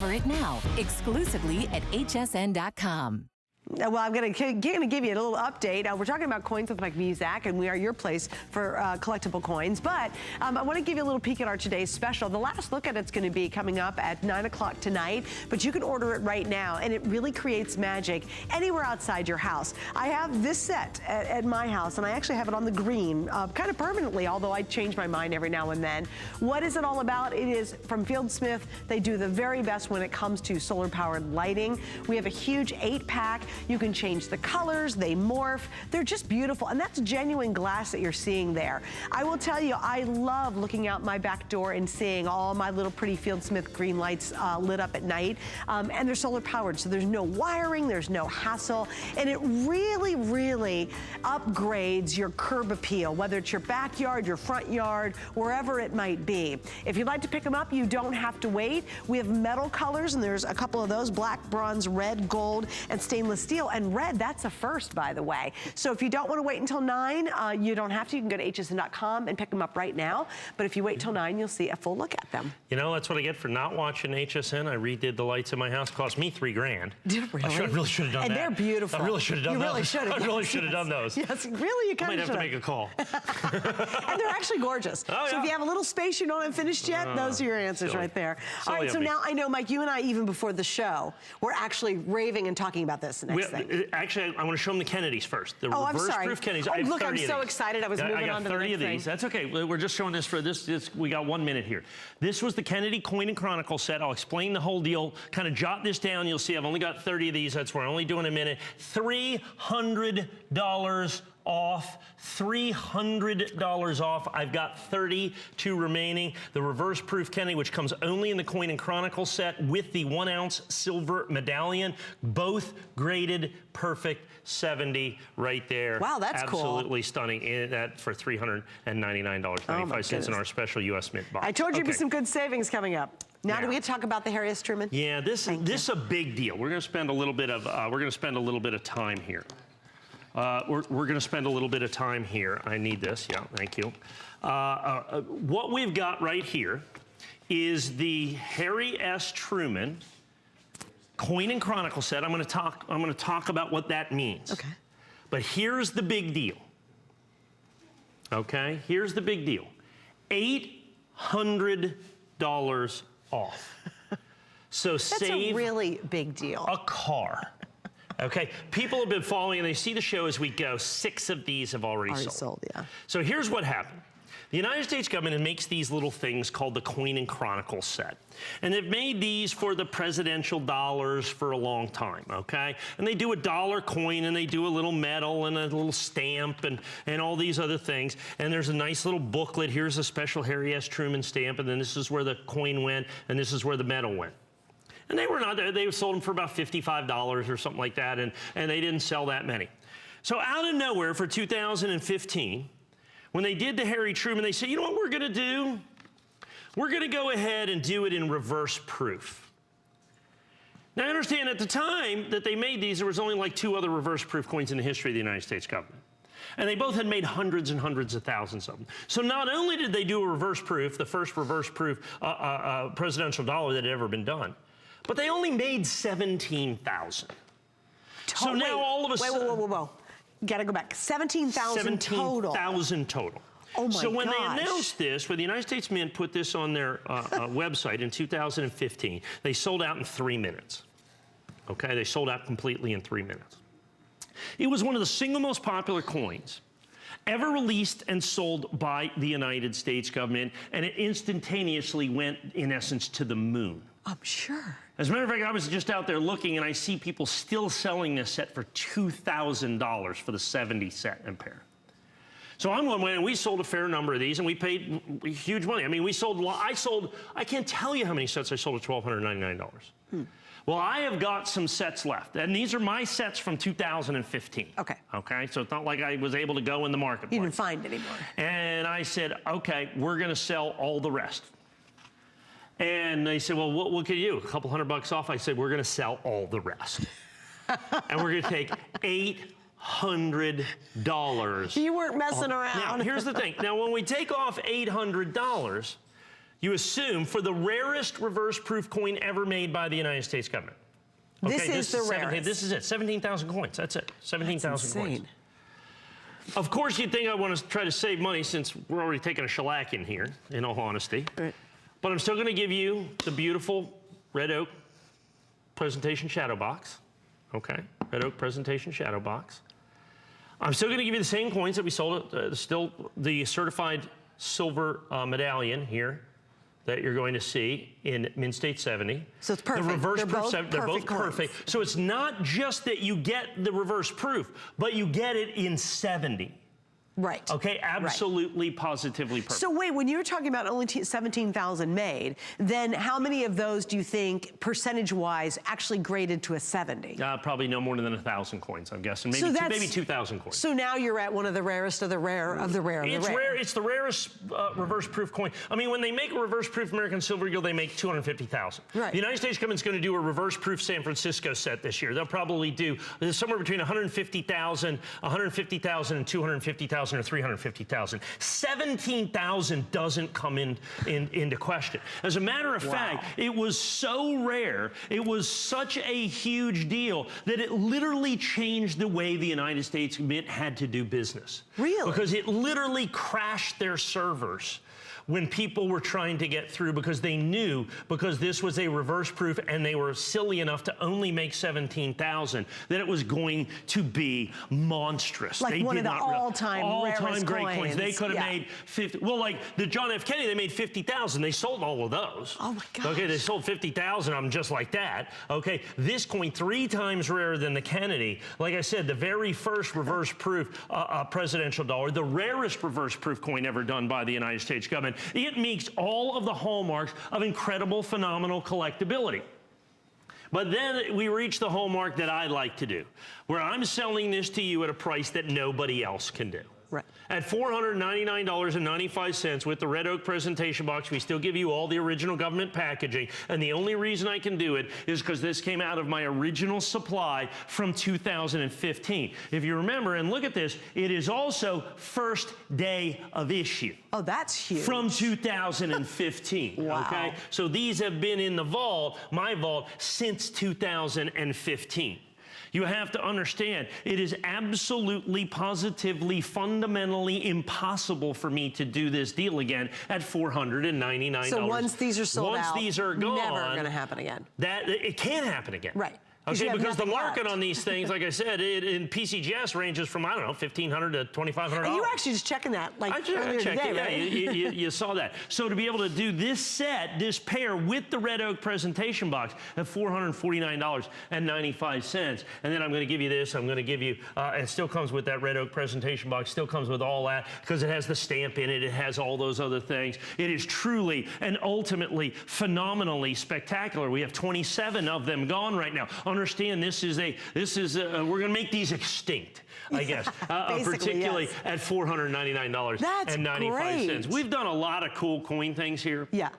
For it now, exclusively at hsn.com. Well, I'm going to give you a little update. We're talking about Coins with Mike Muzak, and we are your place for collectible coins. But I want to give you a little peek at our today's special. The last look at it's going to be coming up at 9 o'clock tonight, but you can order it right now, and it really creates magic anywhere outside your house. I have this set at my house, and I actually have it on the green kind of permanently, although I change my mind every now and then. What is it all about? It is from Field Smith. They do the very best when it comes to solar-powered lighting. We have a huge 8-pack. You can change the colors, they morph. They're just beautiful, and that's genuine glass that you're seeing there. I will tell you, I love looking out my back door and seeing all my little pretty Field Smith green lights lit up at night, and they're solar powered, so there's no wiring, there's no hassle, and it really, really upgrades your curb appeal, whether it's your backyard, your front yard, wherever it might be. If you'd like to pick them up, you don't have to wait. We have metal colors, and there's a couple of those: black, bronze, red, gold, and stainless steel. And red, that's a first, by the way. So if you don't want to wait until 9, you don't have to. You can go to hsn.com and pick them up right now. But if you wait till 9, you'll see a full look at them. You know, that's what I get for not watching HSN. I redid the lights in my house. It cost me $3 grand. Did it really? I really should have done that. And they're beautiful. I really should have done those. You really should have. I really should have done those. Yes, really, you kind of should have to make a call. And they're actually gorgeous. Oh, yeah. So if you have a little space you don't have finished yet, those are your answers right there. All right, so now I know, Mike, you and I, even before the show, we're actually raving and talking about this next thing. Actually, I want to show them the Kennedys first. The I'm sorry. reverse-proof Kennedys. Oh, look, I'm so excited. I was moving on to the next thing. I got 30 of these. That's okay. We're just showing this for this. We got 1 minute here. This was the Kennedy Coin and Chronicle set. I'll explain the whole deal. Kind of jot this down. You'll see I've only got 30 of these. That's why I'm only doing a minute. $300 off, $300 off. I've got 32 remaining. The reverse proof Kennedy, which comes only in the Coin and Chronicle set with the 1-ounce silver medallion, both graded perfect 70 right there. Wow, that's cool. Absolutely stunning. That for $399.95 in our special U.S. Mint box. I told you there'd be some good savings coming up. Now, do we get to talk about the Harry S. Truman? Yeah, this is a big deal. We're going to spend a little bit of time here. We're going to spend a little bit of time here. I need this. Yeah, thank you. What we've got right here is the Harry S. Truman Coin and Chronicle set. I'm going to talk about what that means. Okay. But here's the big deal. Okay? Here's the big deal. $800 off. So that's a really big deal. A car. Okay, people have been following and they see the show as we go. 6 of these have already sold. Yeah. So here's what happened. The United States government makes these little things called the Coin and Chronicle set. And they've made these for the presidential dollars for a long time, okay? And they do a dollar coin and they do a little medal and a little stamp and all these other things. And there's a nice little booklet. Here's a special Harry S. Truman stamp, and then this is where the coin went and this is where the medal went. And they sold them for about $55 or something like that, and they didn't sell that many. So out of nowhere for 2015, when they did the Harry Truman, they said, you know what we're gonna do? We're gonna go ahead and do it in reverse proof. Now I understand at the time that they made these, there was only like 2 other reverse proof coins in the history of the United States government. And they both had made hundreds and hundreds of thousands of them. So not only did they do a reverse proof, the first reverse proof presidential dollar that had ever been done, but they only made 17,000. So now all of a sudden... Whoa. Gotta go back. 17,000 total. 17,000 total. Oh my gosh. So when they announced this, when the United States Mint put this on their website in 2015, they sold out in 3 minutes. Okay, they sold out completely in 3 minutes. It was one of the single most popular coins ever released and sold by the United States government, and it instantaneously went, in essence, to the moon. I'm sure. As a matter of fact, I was just out there looking, and I see people still selling this set for $2,000 for the 70 set and pair. So I'm going, and we sold a fair number of these, and we paid huge money. I mean, I can't tell you how many sets I sold at $1,299. Well, I have got some sets left, and these are my sets from 2015. Okay. Okay, so it's not like I was able to go in the marketplace. You didn't find any more. And I said, okay, we're going to sell all the rest. And they said, well, what can you do? A couple $100 off? I said, we're going to sell all the rest. And we're going to take $800. You weren't messing around. Now, here's the thing. Now, when we take off $800, you assume for the rarest reverse-proof coin ever made by the United States government. Okay, this is the rarest. This is it, 17,000 coins, that's it, 17,000 coins. Insane. Of course, you'd think I want to try to save money since we're already taking a shellacking here, in all honesty. Right. But I'm still going to give you the beautiful red oak presentation shadow box. Okay, red oak presentation shadow box. I'm still going to give you the same coins that we sold, still the certified silver medallion here that you're going to see in Mint State 70. So it's perfect. The reverse proof, they're both coins. perfect. So it's not just that you get the reverse proof, but you get it in 70. Right. Okay, absolutely, positively perfect. So wait, when you were talking about only 17,000 made, then how many of those do you think, percentage-wise, actually graded to a 70? Probably no more than 1,000 coins, I'm guessing. Maybe, maybe 2,000 coins. So now you're at one of the rarest of the rare of the rare of the rare. It's the rarest reverse-proof coin. I mean, when they make a reverse-proof American Silver Eagle, they make 250,000. Right. The United States government's going to do a reverse-proof San Francisco set this year. They'll probably do somewhere between 150,000, and 250,000 or 350,000. 17,000 doesn't come into question. As a matter of fact, it was so rare, it was such a huge deal that it literally changed the way the United States Mint had to do business. Really? Because it literally crashed their servers when people were trying to get through, because they knew, because this was a reverse proof and they were silly enough to only make 17,000, that it was going to be monstrous. Like they one did of the all-time great coins. They could have made 50. Well, like the John F. Kennedy, they made 50,000. They sold all of those. Oh my gosh. Okay, they sold 50,000 of them just like that. Okay, this coin 3 times rarer than the Kennedy. Like I said, the very first reverse proof presidential dollar, the rarest reverse proof coin ever done by the United States government. It meets all of the hallmarks of incredible, phenomenal collectability. But then we reach the hallmark that I like to do, where I'm selling this to you at a price that nobody else can do. Right. At $499.95 with the red oak presentation box, we still give you all the original government packaging. And the only reason I can do it is because this came out of my original supply from 2015. If you remember, and look at this, it is also first day of issue. Oh, that's huge. From 2015. Wow. Okay? So these have been in the vault, my vault, since 2015. You have to understand, it is absolutely, positively, fundamentally impossible for me to do this deal again at $499. So once these are sold out, once these are gone, never going to happen again. It can't happen again. Right. Okay, because the market on these things, like I said, in PCGS ranges from, I don't know, $1,500 to $2,500. And you were actually just checking that, like, earlier today, right? Yeah, you saw that. So to be able to do this set, this pair with the red oak presentation box at $449.95, and then I'm going to give you this, I'm going to give you, it still comes with that red oak presentation box, still comes with all that, because it has the stamp in it, it has all those other things. It is truly and ultimately phenomenally spectacular. We have 27 of them gone right now. Understand, we're going to make these extinct, I guess, particularly yes. at $499.95. We've done a lot of cool coin things here. Yeah.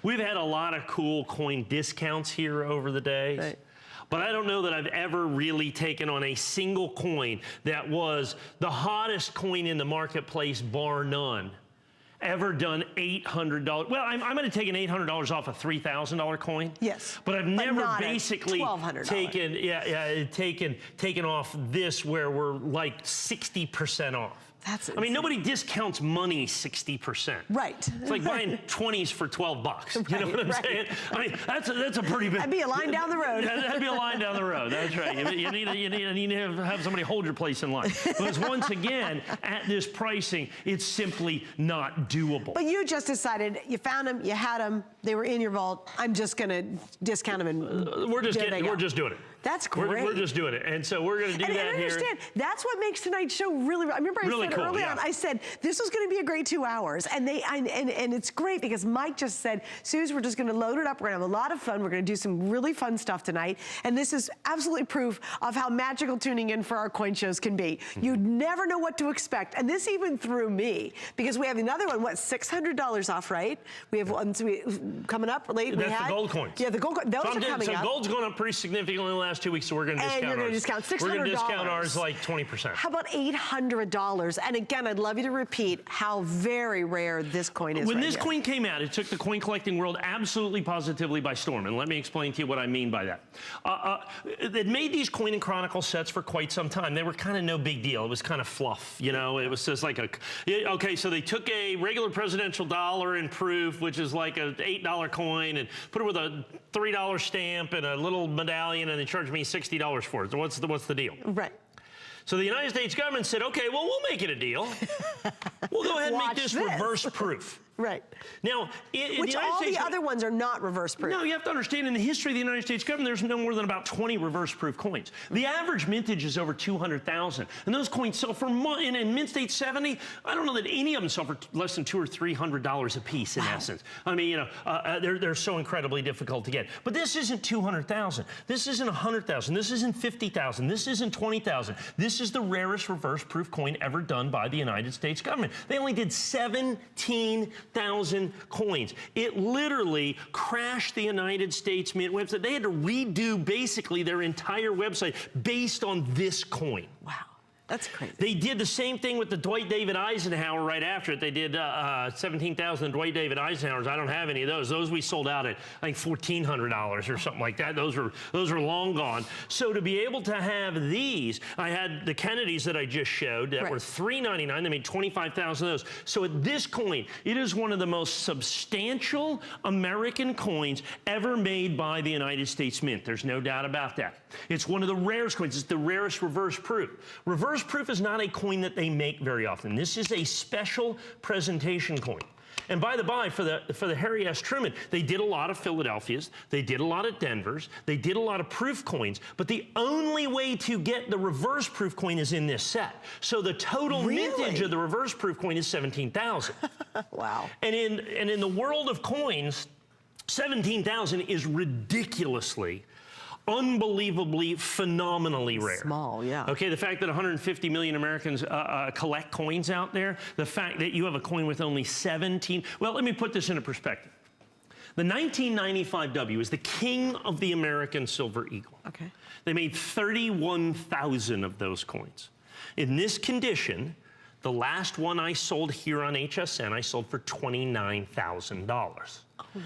We've had a lot of cool coin discounts here over the days. Right. But I don't know that I've ever really taken on a single coin that was the hottest coin in the marketplace, bar none, ever done $800. Well, I'm going to take an $800 off a $3,000 coin. Yes. But I've never basically $1,200. taken off this where we're like 60% off. That's insane. I mean, nobody discounts money 60%. Right. It's like buying 20s for $12. You know what I'm saying? I mean, that's a pretty big. That'd be a line down the road. That'd be a line down the road. That's right. You need to have somebody hold your place in line. Because once again, at this pricing, it's simply not doable. But you just decided, you found them, you had them, they were in your vault. I'm just going to discount them and we're just doing it. That's great. We're just doing it. And so we're going to do that here. And I understand. That's what makes tonight's show really, I remember I said cool, early on, I said, this was going to be a great 2 hours. And it's great because Mike just said, Suze, we're just going to load it up. We're going to have a lot of fun. We're going to do some really fun stuff tonight. And this is absolutely proof of how magical tuning in for our coin shows can be. You never know what to expect. And this even threw me because we have another one, $600 off, right? We have one coming up late. That's the gold coins. Yeah, the gold coins. Those are coming up. So gold's going up pretty significantly in the last 2 weeks, so we're going to discount ours. You're going to discount $600. We're going to discount ours like 20%. How about $800 And again, I'd love you to repeat how very rare this coin is. When this coin came out, it took the coin collecting world absolutely positively by storm. And let me explain to you what I mean by that. They'd made these Coin and Chronicle sets for quite some time. They were kind of no big deal. It was kind of fluff, you know. It was just like okay, so they took a regular presidential dollar in proof, which is like an $8 coin, and put it with a $3 stamp and a little medallion, and they charged me $60 for it. So what's the deal? Right. So the United States government said, okay, well, we'll make it a deal. We'll go ahead and make this reverse proof. Right. Now, which all the other ones are not reverse proof. No, you have to understand, in the history of the United States government, there's no more than about 20 reverse proof coins. The average mintage is over 200,000. And those coins sell for money. And in Mint State 70, I don't know that any of them sell for less than $200 or $300 a piece, in essence. I mean, you know, they're so incredibly difficult to get. But this isn't 200,000. This isn't 100,000. This isn't 50,000. This isn't 20,000. This is the rarest reverse proof coin ever done by the United States government. They only did 17,000 coins. It literally crashed the United States Mint website. They had to redo basically their entire website based on this coin. Wow. That's crazy. They did the same thing with the Dwight David Eisenhower right after it. They did 17,000 Dwight David Eisenhowers. I don't have any of those. Those we sold out at, I think, $1,400 or something like that. Those are long gone. So to be able to have these, I had the Kennedys that I just showed that were $3.99. They made 25,000 of those. So at this coin, it is one of the most substantial American coins ever made by the United States Mint. There's no doubt about that. It's one of the rarest coins. It's the rarest reverse proof. Reverse proof is not a coin that they make very often. This is a special presentation coin. And by the by, for the Harry S. Truman, they did a lot of Philadelphias, they did a lot of Denvers, they did a lot of proof coins, but the only way to get the reverse proof coin is in this set. So the total mintage of the reverse proof coin is 17,000. Wow. And in the world of coins, 17,000 is ridiculously, unbelievably, phenomenally rare. Small, yeah. Okay, the fact that 150 million Americans collect coins out there, the fact that you have a coin with only 17, well, let me put this into perspective. The 1995 W is the king of the American Silver Eagle. Okay. They made 31,000 of those coins. In this condition, the last one I sold here on HSN, I sold for $29,000.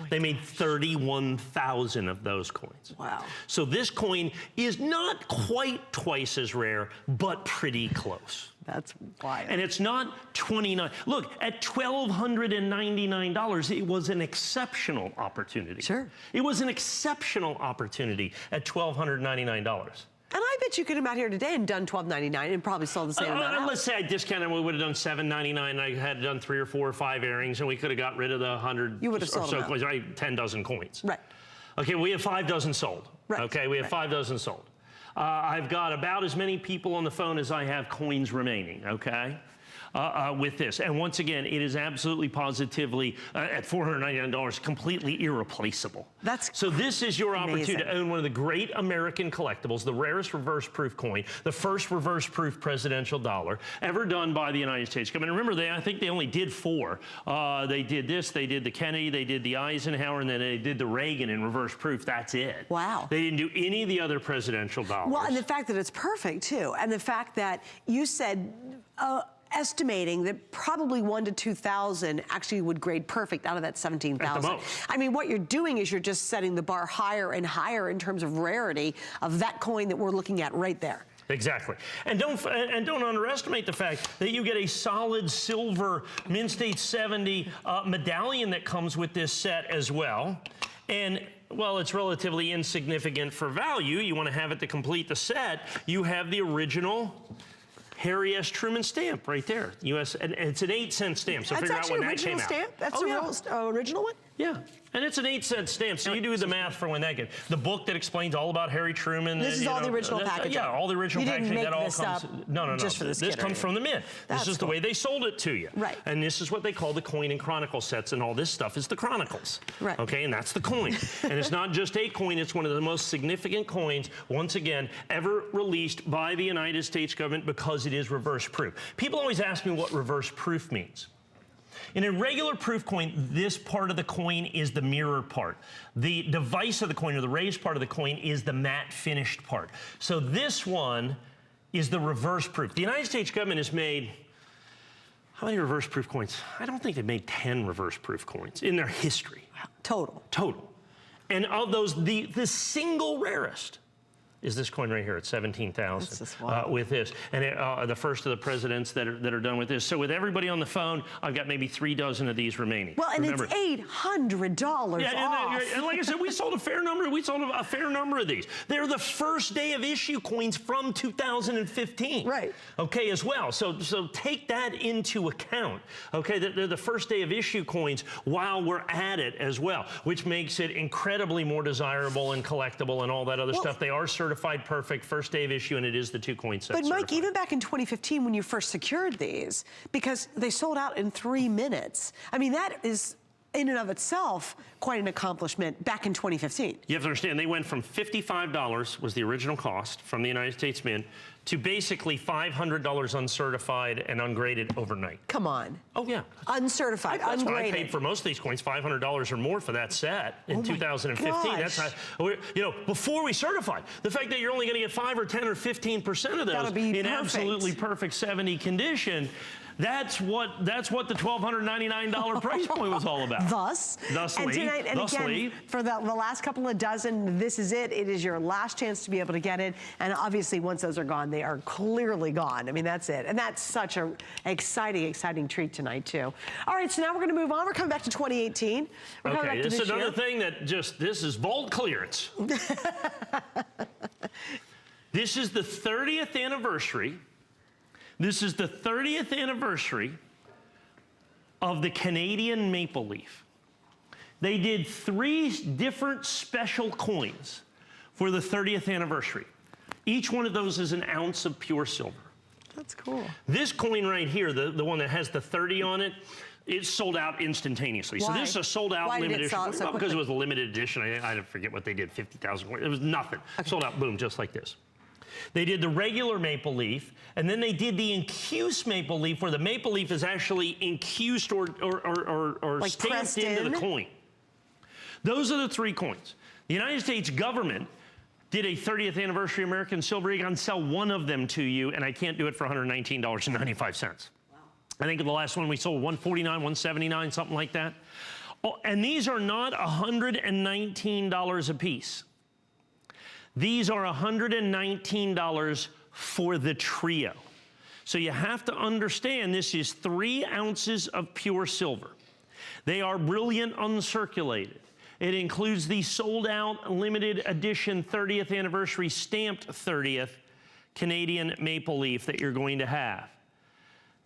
They made 31,000 of those coins. Wow. So this coin is not quite twice as rare, but pretty close. That's wild. And it's not 29. Look, at $1,299, it was an exceptional opportunity. Sure. It was an exceptional opportunity at $1,299. And I bet you could have come out here today and done $12.99 and probably sold the same amount. Let's say I discounted, we would have done $7.99, and I had done 3 or 4 or 5 airings, and we could have got rid of the 100 or so coins, right? 10 dozen coins. Right. Okay, we have 5 dozen sold. Right. Okay, we have 5 dozen sold. I've got about as many people on the phone as I have coins remaining, okay? With this. And once again, it is absolutely positively, at $499, completely irreplaceable. So this is your opportunity to own one of the great American collectibles, the rarest reverse proof coin, the first reverse proof presidential dollar ever done by the United States government. Remember, I think they only did 4. They did this, they did the Kennedy, they did the Eisenhower, and then they did the Reagan in reverse proof. That's it. Wow. They didn't do any of the other presidential dollars. Well, and the fact that it's perfect, too, and the fact that you said, estimating that probably 1,000 to 2,000 actually would grade perfect out of that 17,000. I mean, what you're doing is you're just setting the bar higher and higher in terms of rarity of that coin that we're looking at right there. Exactly. And don't underestimate the fact that you get a solid silver Mint State 70 medallion that comes with this set as well. And well, it's relatively insignificant for value. You want to have it to complete the set. You have the original Harry S. Truman stamp right there. US, and it's an 8-cent stamp, so figure out when that came out. That's an original one? Yeah. And it's an 8-cent stamp, so you do the math for when that gets. The book that explains all about Harry Truman. This is all the original packaging. Yeah, all the original packaging. That all comes. No. Just for this comes from the Mint. This is the way they sold it to you. Right. And this is what they call the Coin and Chronicle sets, and all this stuff is the Chronicles. Right. Okay, and that's the coin. And it's not just a coin, it's one of the most significant coins, once again, ever released by the United States government because it is reverse proof. People always ask me what reverse proof means. In a regular proof coin, this part of the coin is the mirror part. The device of the coin, or the raised part of the coin, is the matte finished part. So this one is the reverse proof. The United States government has made How many reverse proof coins? I don't think they've made 10 reverse proof coins in their history. Total. Total. And of those, the single rarest is this coin right here at 17,000 with this. And the first of the presidents that are done with this. So with everybody on the phone, I've got maybe 3 dozen of these remaining. Well, and remember, it's $800 off. And like I said, we sold a fair number. We sold a fair number of these. They're the first day of issue coins from 2015. Right. Okay, as well. So take that into account. Okay, they're the first day of issue coins while we're at it as well, which makes it incredibly more desirable and collectible and all that other stuff. They are certified perfect, first day of issue, and it is the 2-coin set. But Mike, even back in 2015 when you first secured these, because they sold out in 3 minutes, I mean, that is in and of itself quite an accomplishment back in 2015. You have to understand, they went from $55 was the original cost from the United States Mint to basically $500 uncertified and ungraded overnight. Come on. Oh, yeah. Uncertified, That's ungraded. what I paid for most of these coins, $500 or more for that set in 2015. Gosh. That's how, you know, before we certified, the fact that you're only going to get 5 or 10 or 15% of those in absolutely perfect 70 condition, that's what the $1,299 price point was all about. Thusly. And tonight, and again, for the last couple of dozen, this is it. It is your last chance to be able to get it. And obviously, once those are gone, they are clearly gone. I mean, that's it. And that's such an exciting treat tonight, too. All right, so now we're going to move on. We're coming back to 2018. We're coming back to this is another thing that this is vault clearance. This is the 30th anniversary. This is the 30th anniversary of the Canadian maple leaf. They did 3 different special coins for the 30th anniversary. Each one of those is an ounce of pure silver. That's cool. This coin right here, the one that has the 30 on it, it sold out instantaneously. Why? So this is a sold out limited edition. Why did it sell so because it was a limited edition. I forget what they did, 50,000 coins. It was nothing. Okay. Sold out, boom, just like this. They did the regular maple leaf, and then they did the infused maple leaf, where the maple leaf is actually infused or like stamped into the coin. Those are the 3 coins. The United States government did a 30th anniversary American Silver Eagle and sell one of them to you, and I can't do it for $119.95. Wow. I think the last one we sold $149, $179, something like that. Oh, and these are not $119 a piece. These are $119 for the trio. So you have to understand this is 3 ounces of pure silver. They are brilliant uncirculated. It includes the sold out limited edition 30th anniversary stamped 30th Canadian maple leaf that you're going to have.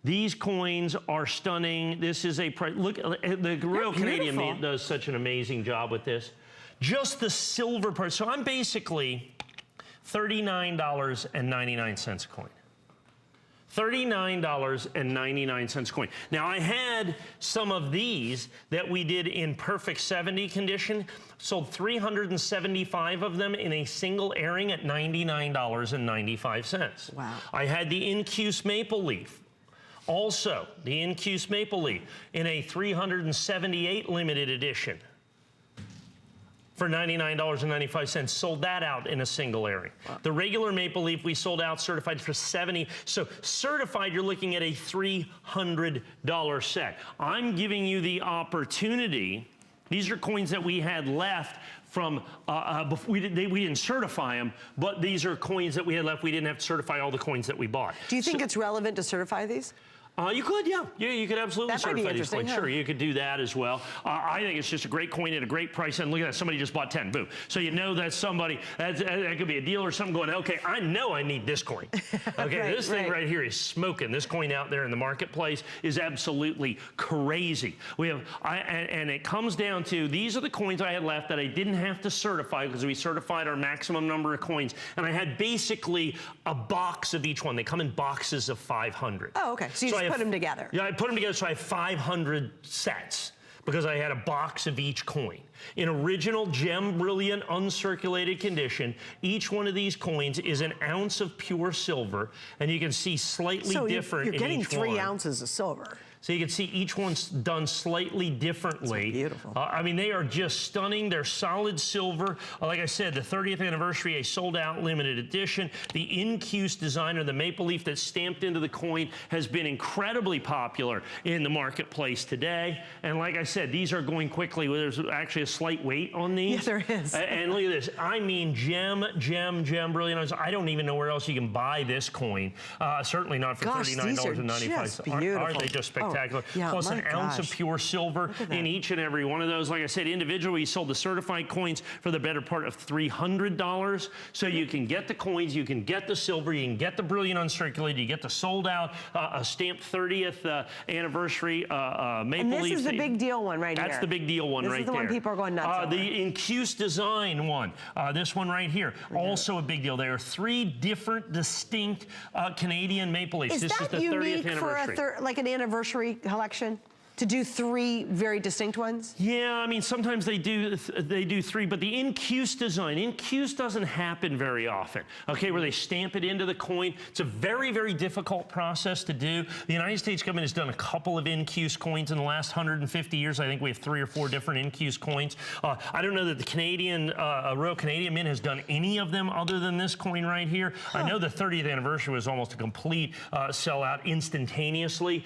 These coins are stunning. This is a, look, the Royal Canadian Mint does such an amazing job with this. Just the silver part. So I'm basically $39.99 a coin. $39.99 a coin. Now, I had some of these that we did in perfect 70 condition, sold 375 of them in a single airing at $99.95. Wow. I had the Incuse Maple Leaf. Also, the Incuse Maple Leaf in a 378 limited edition for $99.95, sold that out in a single airing. Wow. The regular maple leaf we sold out certified for $70. So certified, you're looking at a $300 set. I'm giving you the opportunity. These are coins that we had left from, we didn't certify them, but these are coins that we had left. We didn't have to certify all the coins that we bought. Do you think it's relevant to certify these? You could, yeah. You could absolutely certify these coins. Huh? Sure, you could do that as well. I think it's just a great coin at a great price. And look at that, somebody just bought 10, boom. So you know that's somebody, that could be a dealer or something going, okay, I know I need this coin. Okay, this thing right here is smoking. This coin out there in the marketplace is absolutely crazy. We have, and it comes down to, these are the coins I had left that I didn't have to certify because we certified our maximum number of coins. And I had basically a box of each one. They come in boxes of 500. Oh, okay. So you just put them together. Yeah, I put them together so I have 500 sets because I had a box of each coin. In original gem brilliant uncirculated condition, each one of these coins is an ounce of pure silver, and you can see slightly different in each one. So you're getting 3 ounces of silver. So you can see each one's done slightly differently. So beautiful. I mean, they are just stunning. They're solid silver. Like I said, the 30th anniversary, a sold-out limited edition. The Incuse design, or the maple leaf that's stamped into the coin, has been incredibly popular in the marketplace today. And like I said, these are going quickly. There's actually a slight weight on these. Yes, there is. And look at this. I mean, gem, brilliant. I don't even know where else you can buy this coin. Certainly not for $39.95. Aren't they just spectacular? Oh, yeah, Plus an ounce of pure silver in each and every one of those. Like I said, individually, we sold the certified coins for the better part of $300. So you can get the coins, you can get the silver, you can get the brilliant uncirculated, you get the sold out stamped 30th anniversary maple leaf. And this is the big deal one right here. That's the big deal one right there. This is the one people are going nuts over. The Incuse design one, this one right here, also a big deal. There are 3 different distinct Canadian maple leaves. This is the 30th anniversary. For like an anniversary collection? To do 3 very distinct ones? Yeah, I mean, sometimes they do 3, but the Incuse design, Incuse doesn't happen very often, okay, where they stamp it into the coin. It's a very, very difficult process to do. The United States government has done a couple of Incuse coins in the last 150 years. I think we have 3 or 4 different Incuse coins. I don't know that the Canadian, Royal Canadian Mint has done any of them other than this coin right here. I know the 30th anniversary was almost a complete sellout instantaneously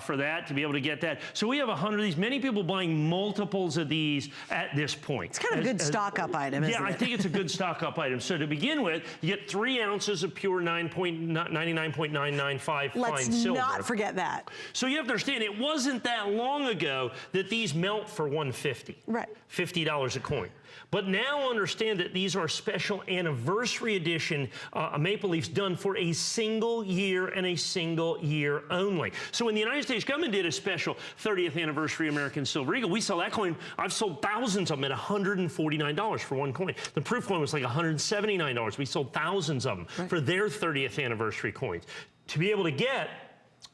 for that, to be able to get that. So we have 100 of these. Many people buying multiples of these at this point. It's kind of a good stock-up item, isn't it? Yeah, I think it's a good stock-up item. So to begin with, you get 3 ounces of pure 99.995 fine silver. Let's not forget that. So you have to understand, it wasn't that long ago that these melt for $150. Right. $50 a coin. But now understand that these are special anniversary edition maple leafs done for a single year and a single year only. So when the United States government did a special 30th anniversary American Silver Eagle, we sell that coin. I've sold thousands of them at $149 for one coin. The proof coin was like $179. We sold thousands of them for their 30th anniversary coins. To be able to get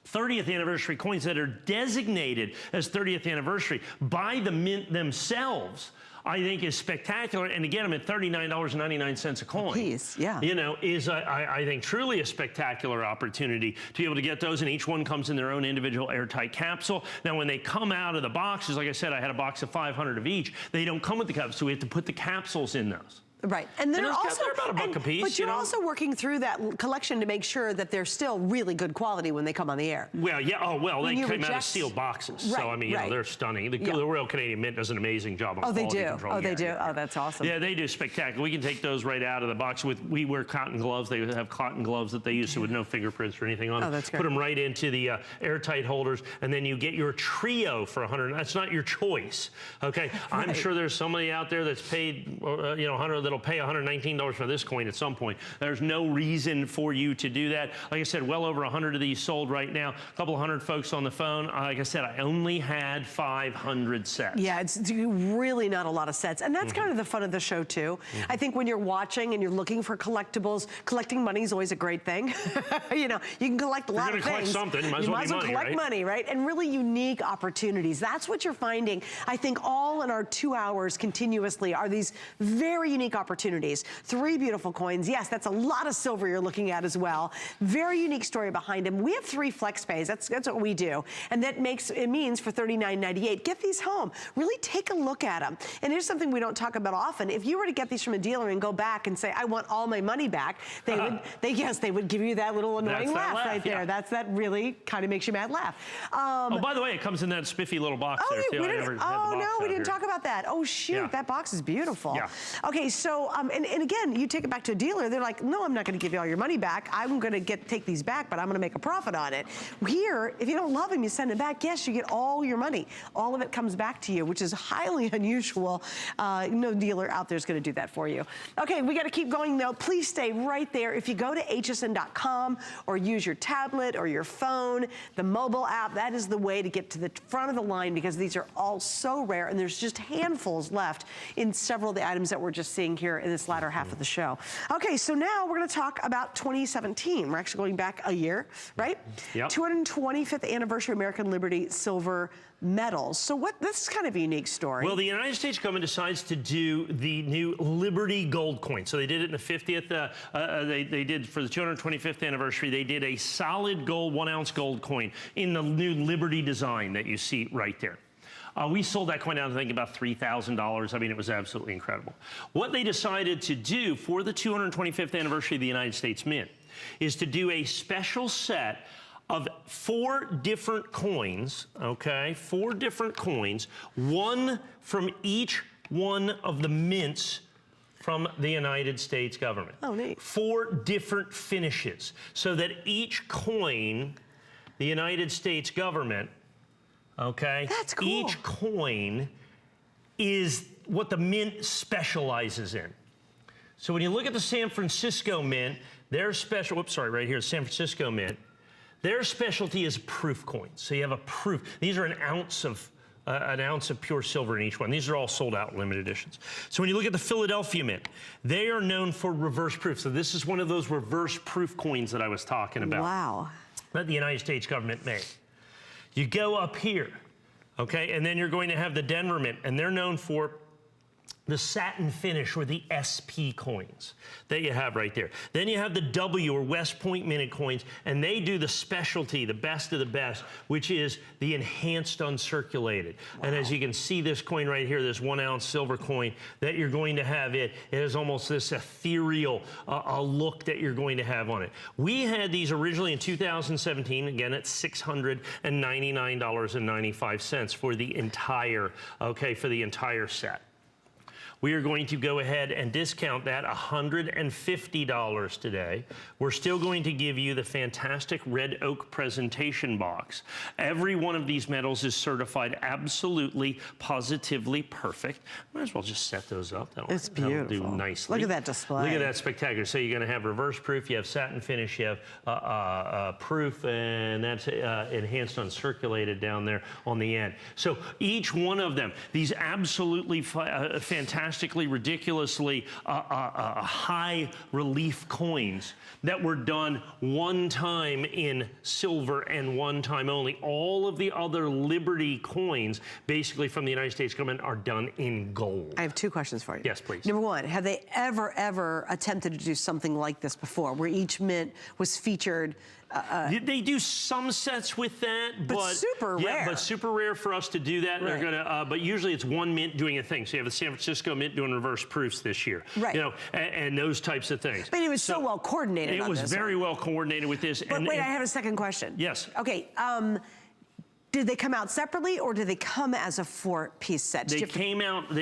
30th anniversary coins that are designated as 30th anniversary by the mint themselves, I think is spectacular. And again, I'm at $39.99 a coin. Please, yeah. You know, is I think truly a spectacular opportunity to be able to get those, and each one comes in their own individual airtight capsule. Now, when they come out of the boxes, like I said, I had a box of 500 of each. They don't come with the capsules, so we have to put the capsules in those. Right, and they're also about $1 a piece. But you're also working through that collection to make sure that they're still really good quality when they come on the air. Well, yeah. Oh, well, they came out of sealed boxes, right, so I mean, you know, they're stunning. The Royal Canadian Mint does an amazing job on quality control. Oh, they do. Oh, that's awesome. Yeah, they do spectacular. We can take those right out of the box. We wear cotton gloves. They have cotton gloves that they use, so with no fingerprints or anything on them. Oh, that's great. Put them right into the airtight holders, and then you get your trio for $100. That's not your choice, okay? Right. I'm sure there's somebody out there that's paid, you know, that'll pay $119 for this coin at some point. There's no reason for you to do that. Like I said, well over 100 of these sold right now. A couple hundred folks on the phone. Like I said, I only had 500 sets. Yeah, it's really not a lot of sets. And that's kind of the fun of the show, too. I think when you're watching and you're looking for collectibles, collecting money is always a great thing. You know, you can collect a lot of things. Collect something. You might as well collect money, right? And really unique opportunities. That's what you're finding. I think all in our 2 hours continuously are these very unique opportunities. 3 beautiful coins. Yes, that's a lot of silver you're looking at as well. Very unique story behind them. We have 3 flex pays. That's what we do. And that means for $39.98, get these home. Really take a look at them. And here's something we don't talk about often. If you were to get these from a dealer and go back and say, I want all my money back, they would give you that little annoying laugh right there. Yeah. That really kind of makes you mad laugh. Oh, by the way, it comes in that spiffy little box there, too. We didn't talk about that. Oh, shoot, that box is beautiful. Yeah. Okay, so, and again, you take it back to a dealer, they're like, no, I'm not gonna give you all your money back. I'm gonna take these back, but I'm gonna make a profit on it. Here, if you don't love them, you send it back. Yes, you get all your money. All of it comes back to you, which is highly unusual. No dealer out there is gonna do that for you. Okay, we gotta keep going though. Please stay right there. If you go to hsn.com or use your tablet or your phone, the mobile app, that is the way to get to the front of the line, because these are all so rare and there's just handfuls left in several of the items that we're just seeing happening here in this latter half of the show. Okay, so now we're going to talk about 2017. We're actually going back a year, right? Yep. 225th anniversary American Liberty Silver medals. So this is kind of a unique story. Well, the United States government decides to do the new Liberty gold coin. So they did it in the 50th, they did for the 225th anniversary, they did a solid gold, 1 ounce gold coin in the new Liberty design that you see right there. We sold that coin out, I think, about $3,000. I mean, it was absolutely incredible. What they decided to do for the 225th anniversary of the United States Mint is to do a special set of 4 different coins, okay? 4 different coins, one from each one of the mints from the United States government. Oh, neat. 4 different finishes, so that each coin, the United States government, okay? That's cool. Each coin is what the mint specializes in. So when you look at the San Francisco Mint, their special, whoops, sorry, right here, San Francisco Mint, their specialty is proof coins. So you have a proof. These are an ounce of pure silver in each one. These are all sold out limited editions. So when you look at the Philadelphia Mint, they are known for reverse proof. So this is one of those reverse proof coins that I was talking about. Wow. That the United States government made. You go up here, okay, and then you're going to have the Denver Mint, and they're known for the satin finish, or the SP coins that you have right there. Then you have the W, or West Point minted coins, and they do the specialty, the best of the best, which is the enhanced uncirculated. Wow. And as you can see, this coin right here, this 1 ounce silver coin that you're going to have, it has almost this ethereal look that you're going to have on it. We had these originally in 2017, again at $699.95 for the entire, okay, for the entire set. We are going to go ahead and discount that $150 today. We're still going to give you the fantastic red oak presentation box. Every one of these medals is certified absolutely, positively perfect. Might as well just set those up. It's beautiful. That'll do nicely. Look at that display. Look at that, spectacular. So you're going to have reverse proof, you have satin finish, you have proof, and that's enhanced uncirculated down there on the end. So each one of them, these absolutely fantastically, ridiculously high relief coins that were done one time in silver and one time only. All of the other Liberty coins, basically from the United States government, are done in gold. I have 2 questions for you. Yes, please. Number 1, have they ever attempted to do something like this before, where each mint was featured? They do some sets with that, but super rare. Yeah, but super rare for us to do that. Right. They're gonna, but usually it's one mint doing a thing. So you have the San Francisco Mint doing reverse proofs this year, right? You know, and those types of things. But it was so well coordinated. It was very well coordinated with this. But wait, I have a second question. Yes. Okay. Did they come out separately, or did they come as a 4-piece set? They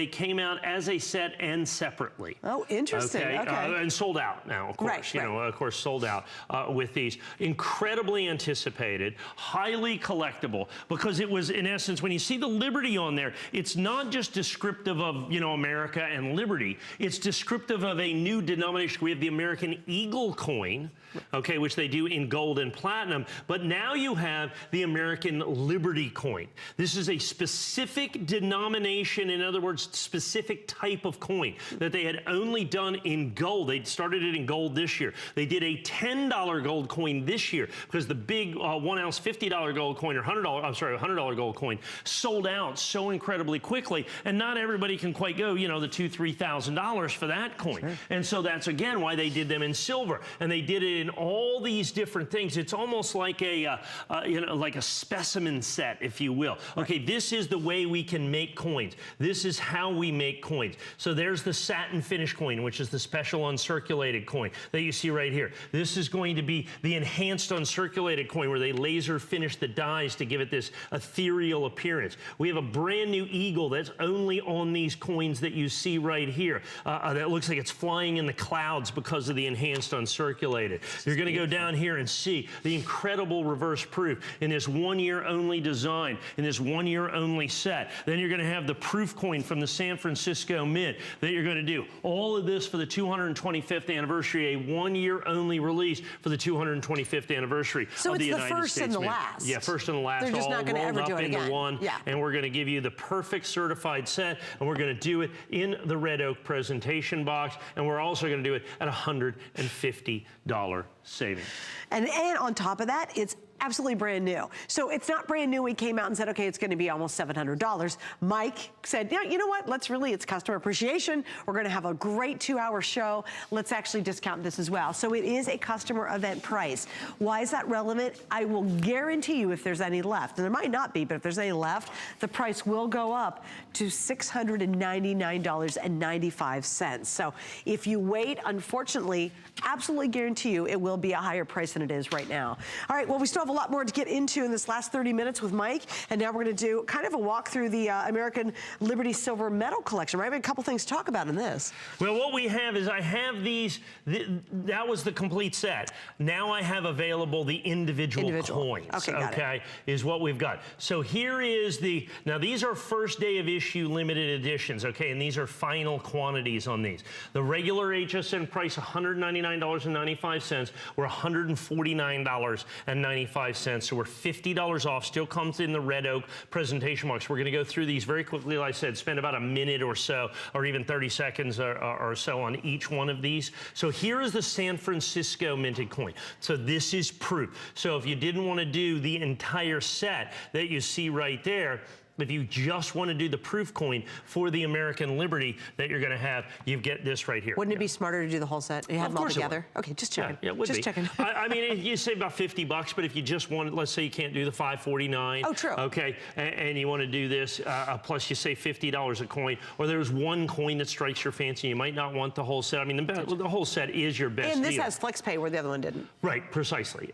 came out as a set and separately. Oh, interesting. Okay. And sold out now, of course. Right, you know, of course, sold out with these. Incredibly anticipated, highly collectible, because it was, in essence, when you see the Liberty on there, it's not just descriptive of, you know, America and liberty. It's descriptive of a new denomination. We have the American Eagle coin, okay, which they do in gold and platinum, but now you have the American Liberty coin. This is a specific denomination, in other words, specific type of coin that they had only done in gold. They started it in gold this year. They did a $10 gold coin this year because the big 1 ounce $50 gold coin, or $100 gold coin sold out so incredibly quickly, and not everybody can quite go, you know, the $2,000, $3,000 for that coin. Sure. And so that's again why they did them in silver, and they did it in all these different things. It's almost like a you know, like a specimen set, if you will. Okay, this is the way we can make coins. This is how we make coins. So there's the satin finish coin, which is the special uncirculated coin that you see right here. This is going to be the enhanced uncirculated coin, where they laser finish the dies to give it this ethereal appearance. We have a brand new eagle that's only on these coins that you see right here. That looks like it's flying in the clouds because of the enhanced uncirculated. You're going to go down here and see the incredible reverse proof in this 1 year only family design in this 1 year only set. Then you're gonna have the proof coin from the San Francisco Mint that you're gonna do. All of this for the 225th anniversary, a 1 year only release for the 225th anniversary of the United States Mint. So it's the first and the last. Yeah, first and the last. They're just not gonna ever do it again. One, yeah. And we're gonna give you the perfect certified set, and we're gonna do it in the red oak presentation box, and we're also gonna do it at $150 savings. And on top of that, it's absolutely brand new. So it's not brand new. We came out and said, okay, it's gonna be almost $700. Mike said, yeah, you know what? It's customer appreciation. We're gonna have a great 2-hour show. Let's actually discount this as well. So it is a customer event price. Why is that relevant? I will guarantee you if there's any left, and there might not be, but if there's any left, the price will go up to $699.95. So if you wait, unfortunately, absolutely guarantee you it will be a higher price than it is right now. All right, well, we still have a lot more to get into in this last 30 minutes with Mike, and now we're gonna do kind of a walk through the American Liberty Silver Medal Collection. Right? We have a couple things to talk about in this. Well, what we have is I have these, that was the complete set. Now I have available the individual coins. Okay, is what we've got. So here is now these are first day of issue limited editions, okay, and these are final quantities on these. The regular HSN price, $199.95. We're $149.95, so we're $50 off. Still comes in the red oak presentation box. We're going to go through these very quickly. Like I said, spend about a minute or so, or even 30 seconds or so on each one of these. So here is the San Francisco minted coin. So this is proof. So if you didn't want to do the entire set that you see right there, if you just want to do the proof coin for the American Liberty that you're going to have, you get this right here. Wouldn't it be smarter to do the whole set? You have them all together? Okay, just checking. Yeah, it would just be. checking. I mean, you save about $50, but if you just want, let's say you can't do the $549. Oh, true. Okay, and you want to do this, plus you save $50 a coin, or there's one coin that strikes your fancy, you might not want the whole set. I mean, the whole set is your best And this deal. has flex pay where the other one didn't. Right, precisely,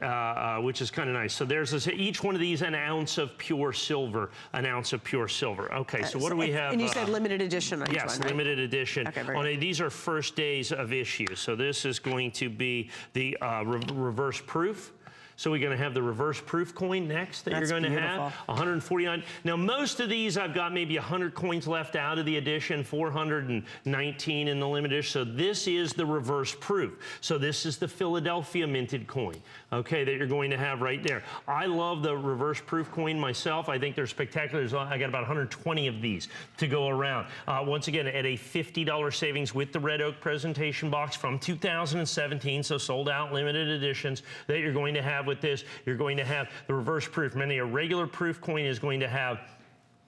which is kind of nice. So there's each one of these an ounce of pure silver, an ounce of pure silver. Okay, so what do we have? And you said limited edition on each yes, one, right? limited edition. Okay, these are first days of issue. So this is going to be the reverse proof. So we're going to have the reverse proof coin next that you're going to have. 149. Now, most of these, I've got maybe 100 coins left out of the edition, 419 in the limited edition. So this is the reverse proof. So this is the Philadelphia minted coin, okay, that you're going to have right there. I love the reverse proof coin myself. I think they're spectacular. I got about 120 of these to go around. Once again, at a $50 savings with the red oak presentation box from 2017, so sold out limited editions that you're going to have with this. You're going to have the reverse proof. A regular proof coin is going to have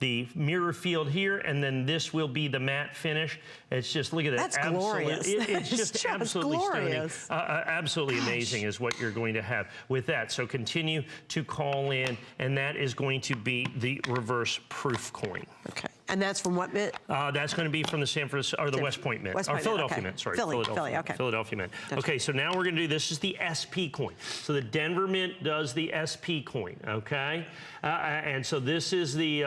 the mirror field here, and then this will be the matte finish. It's just, look at that. That's glorious. It's just absolutely glorious. stunning. Absolutely amazing is what you're going to have with that. So continue to call in, and that is going to be the reverse proof coin. Okay. And that's from what mint? That's going to be from the San Francisco, or the West Point Mint. Or Philadelphia Mint, sorry. Philadelphia Mint. Okay, so now we're going to do, this is the SP coin. So the Denver Mint does the SP coin, okay? And so this is they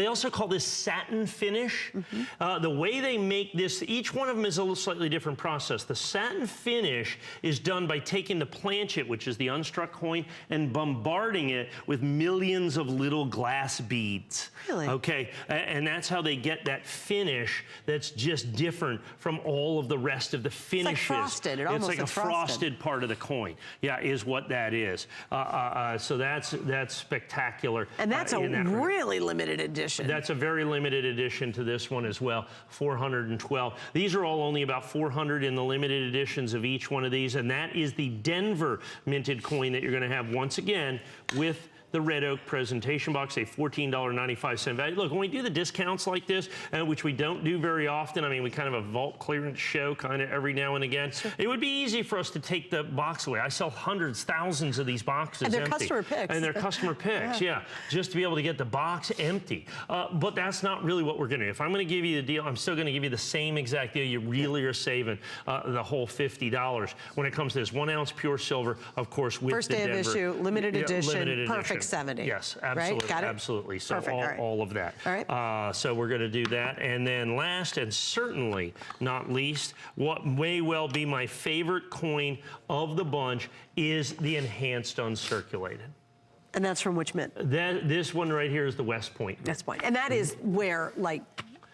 also call this satin finish. The way they make this, each one of them is a little slightly different process. The satin finish is done by taking the planchet, which is the unstruck coin, and bombarding it with millions of little glass beads. Really? Okay, and that's how they get that finish that's just different from all of the rest of the finishes. It's like frosted. It's like a frosted part of the coin. Yeah, is what that is. So that's spectacular. And that's a really limited edition. That's a very limited edition to this one as well, 412. These are all only about 400 in the limited editions of each one of these, and that is the Denver minted coin that you're going to have once again with the red oak presentation box, a $14.95 value. Look, when we do the discounts like this, which we don't do very often, I mean, we kind of a vault clearance show kind of every now and again, it would be easy for us to take the box away. I sell hundreds, thousands of these boxes empty. And they're empty. customer picks. And they're customer picks, yeah, just to be able to get the box empty. But that's not really what we're going to do. If I'm going to give you the deal, I'm still going to give you the same exact deal. You really are saving the whole $50 when it comes to this 1 ounce pure silver, of course, with first the day Denver. of issue, limited edition, perfect 70. Yes, absolutely, right? Got it? absolutely. So Perfect. all of that. All right. So we're going to do that, and then last and certainly not least, what may well be my favorite coin of the bunch is the enhanced uncirculated. And that's from which mint? This one right here is the West Point. West Point. And that is where, like,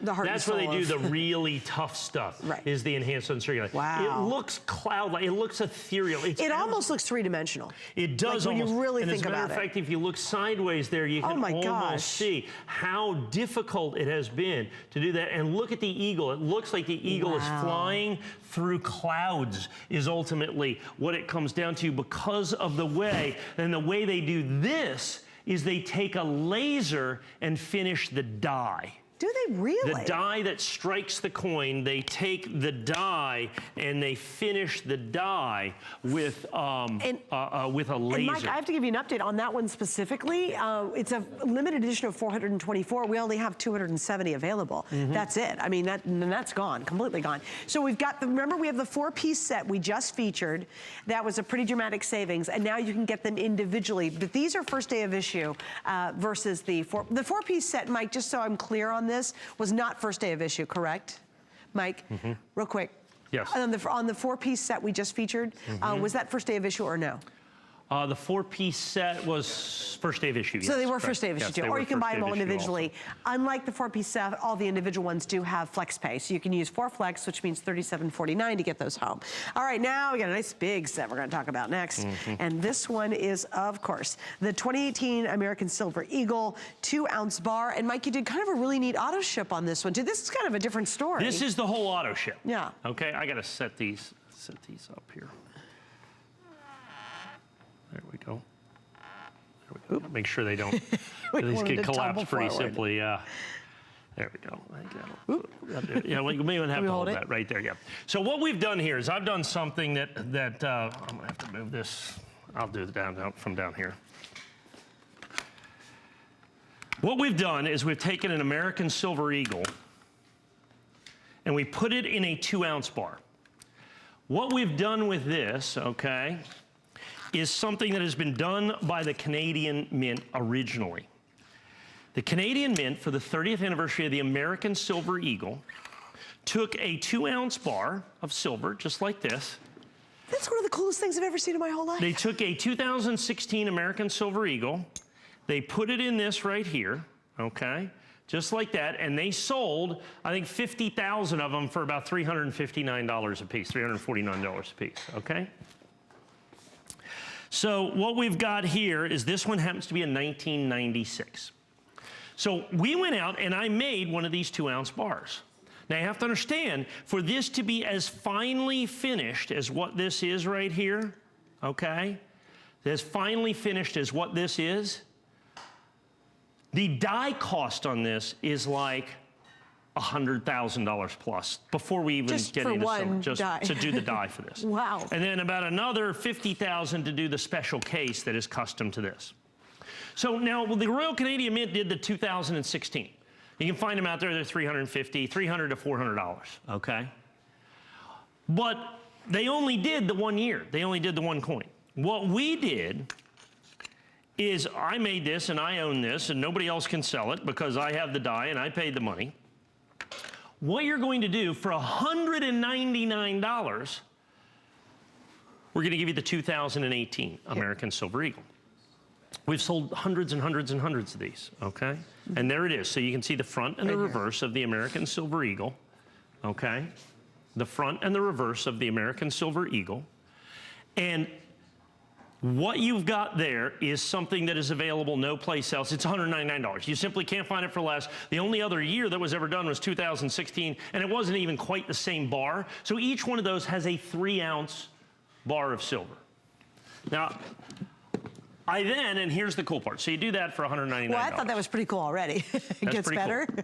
the heart That's and where soul they do of- the really tough stuff. Right. Is the enhanced uncirculated. Wow. It looks cloud-like. It looks ethereal. It almost looks three-dimensional. It does like, almost. when you really and think as a matter about of it. fact, if you look sideways there, you can almost see how difficult it has been to do that. And look at the eagle. It looks like the eagle is flying through clouds is ultimately what it comes down to because of the way. And the way they do this is they take a laser and finish the die. Do they really? The die that strikes the coin, they take the die and they finish the die with a laser. And Mike, I have to give you an update on that one specifically. It's a limited edition of 424. We only have 270 available. That's it. I mean, that's gone, completely gone. So we've got remember we have the 4-piece set we just featured. That was a pretty dramatic savings, and now you can get them individually. But these are first day of issue versus the 4-piece set, Mike, just so I'm clear on this, was not first day of issue, correct? Mike, real quick. Yes. On the 4-piece set we just featured, was that first day of issue or no? The 4-piece set was first day of issue. So they were first day of issue yes, too, or you can buy them all individually. Unlike the 4-piece set, all the individual ones do have flex pay, so you can use 4 flex, which means $37.49 to get those home. All right, now we got a nice big set we're going to talk about next, and this one is, of course, the 2018 American Silver Eagle 2-ounce bar. And Mike, you did kind of a really neat auto ship on this one too. This is kind of a different story. This is the whole auto ship. Yeah. Okay, I got to set these up here. There we go. There we go. Make sure they don't. These can collapse pretty simply. There we go. I think that'll, yeah, we may even have to hold that right there. Yeah. So what we've done here is I've done something that I'm gonna have to move this. I'll do it from down here. What we've done is we've taken an American Silver Eagle and we put it in a 2-ounce bar. What we've done with this, okay, is something that has been done by the Canadian Mint originally. The Canadian Mint, for the 30th anniversary of the American Silver Eagle, took a 2-ounce bar of silver, just like this. That's one of the coolest things I've ever seen in my whole life. They took a 2016 American Silver Eagle, they put it in this right here, okay, just like that, and they sold, I think, 50,000 of them for about $359 a piece, $349 a piece, okay? So what we've got here is this one happens to be a 1996. So we went out and I made one of these 2-ounce bars. Now you have to understand, for this to be as finely finished as what this is right here, okay, as finely finished as what this is, the die cost on this is like $100,000 plus before we even get into some, just to do the die for this. Wow. And then about another $50,000 to do the special case that is custom to this. So now the Royal Canadian Mint did the 2016. You can find them out there. They're $350 to $400, okay? But they only did the 1 year. They only did the 1 coin. What we did is I made this and I own this and nobody else can sell it because I have the die and I paid the money. What you're going to do for $199, we're going to give you the 2018 American Silver Eagle. We've sold hundreds and hundreds and hundreds of these, okay? And there it is. So you can see the front and the reverse of the American Silver Eagle, okay? The front and the reverse of the American Silver Eagle. And what you've got there is something that is available no place else. It's $199. You simply can't find it for less. The only other year that was ever done was 2016, and it wasn't even quite the same bar. So each one of those has a 3-ounce bar of silver. Now, and here's the cool part. So you do that for $199. Well, I thought that was pretty cool already. It gets better. Cool.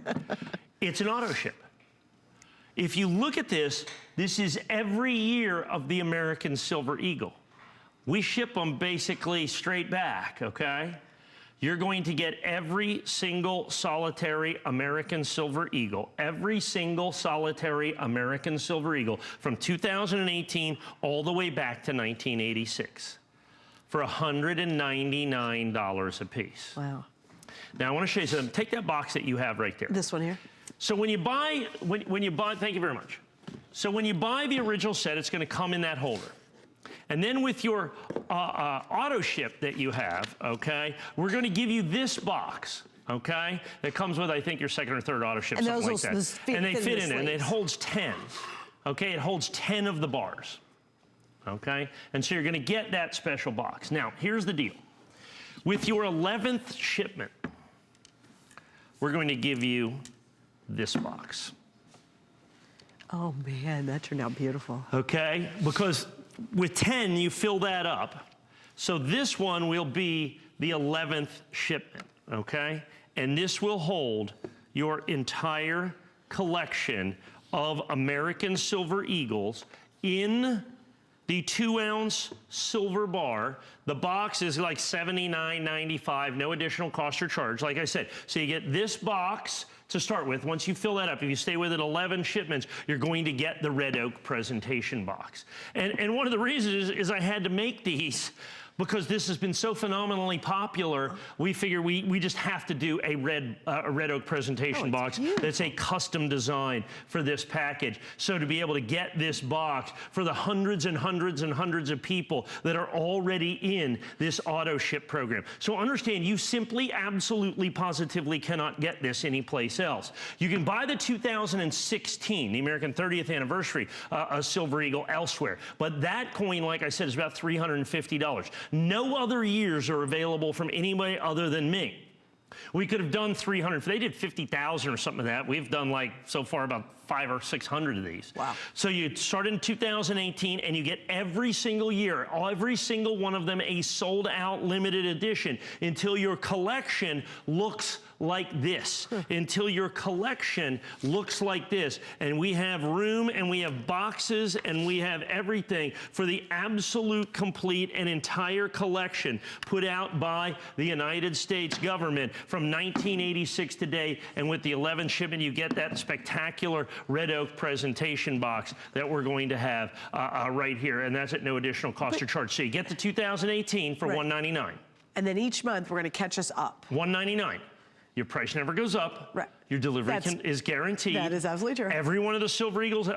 It's an auto ship. If you look at this, this is every year of the American Silver Eagle. We ship them basically straight back, okay? You're going to get every single solitary American Silver Eagle, every single solitary American Silver Eagle from 2018 all the way back to 1986 for $199 a piece. Wow. Now I want to show you something. Take that box that you have right there. This one here? So when you buy, thank you very much. So when you buy the original set, it's going to come in that holder. And then with your auto ship that you have, okay, we're going to give you this box. Okay, that comes with, I think, your second or third auto ship, something like that. And they fit in it, and it holds 10. Okay, it holds 10 of the bars. Okay, and so you're going to get that special box. Now, here's the deal. With your 11th shipment, we're going to give you this box. Oh man, that turned out beautiful. Okay, because with 10, you fill that up. So this one will be the 11th shipment, okay? And this will hold your entire collection of American Silver Eagles in the 2-ounce silver bar. The box is like $79.95, no additional cost or charge, like I said. So you get this box to start with. Once you fill that up, if you stay with it 11 shipments, you're going to get the red oak presentation box. And one of the reasons is I had to make these because this has been so phenomenally popular. We figure we just have to do a red oak presentation box that's a custom design for this package. So to be able to get this box for the hundreds and hundreds and hundreds of people that are already in this auto ship program. So understand, you simply, absolutely, positively cannot get this anyplace else. You can buy the 2016, the American 30th anniversary Silver Eagle elsewhere, but that coin, like I said, is about $350. No other years are available from anybody other than me. We could have done 300. If they did 50,000 or something like that, we've done like so far about 500 or 600 of these. Wow. So you start in 2018 and you get every single year, every single one of them, a sold out limited edition until your collection looks like this, until your collection looks like this. And we have room and we have boxes and we have everything for the absolute complete and entire collection put out by the United States government from 1986 today. And with the 11th shipment, you get that spectacular red oak presentation box that we're going to have right here. And that's at no additional cost or charge. So you get the 2018 for $199. And then each month, we're going to catch us up. $199. Your price never goes up. Right. Your delivery is guaranteed. That is absolutely true. Every one of the Silver Eagles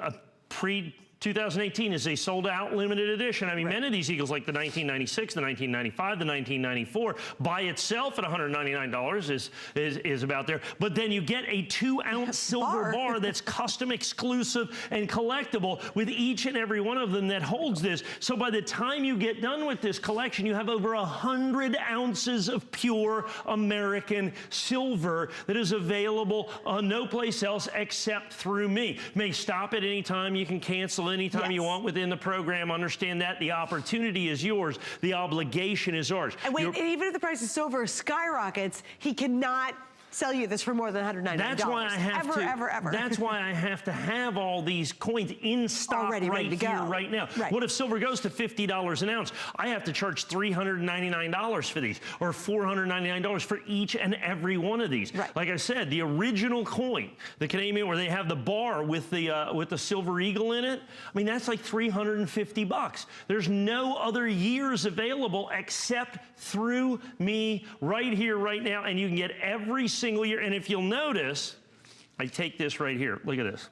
pre-2018 is a sold-out limited edition. I mean, many of these Eagles, like the 1996, the 1995, the 1994, by itself at $199 is about there. But then you get a 2-ounce silver bar that's custom, exclusive, and collectible with each and every one of them that holds this. So by the time you get done with this collection, you have over 100 ounces of pure American silver that is available no place else except through me. You may stop at any time. You can cancel anytime you want within the program. Understand that. The opportunity is yours. The obligation is ours. And wait, and even if the price of silver skyrockets, he cannot sell you this for more than $199. That's why I have ever. That's why I have to have all these coins in stock ready to go. right now. Right. What if silver goes to $50 an ounce? I have to charge $399 for these, or $499 for each and every one of these. Right. Like I said, the original coin, the Canadian, where they have the bar with the Silver Eagle in it. I mean, that's like $350. There's no other years available except through me right here, right now, and you can get every single year. And if you'll notice, I take this right here. Look at this.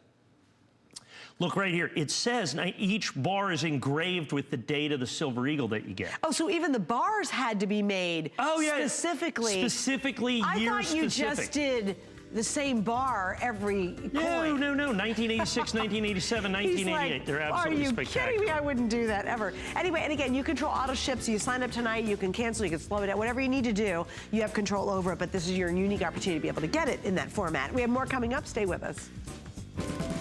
Look right here. It says each bar is engraved with the date of the Silver Eagle that you get. Oh, so even the bars had to be made specifically. Specifically, I thought you just did the same bar every coin. No. 1986, 1987, 1988. They're absolutely spectacular. Are you kidding me? I wouldn't do that ever. Anyway, and again, you control auto ship, so you sign up tonight, you can cancel, you can slow it down, whatever you need to do, you have control over it, but this is your unique opportunity to be able to get it in that format. We have more coming up. Stay with us.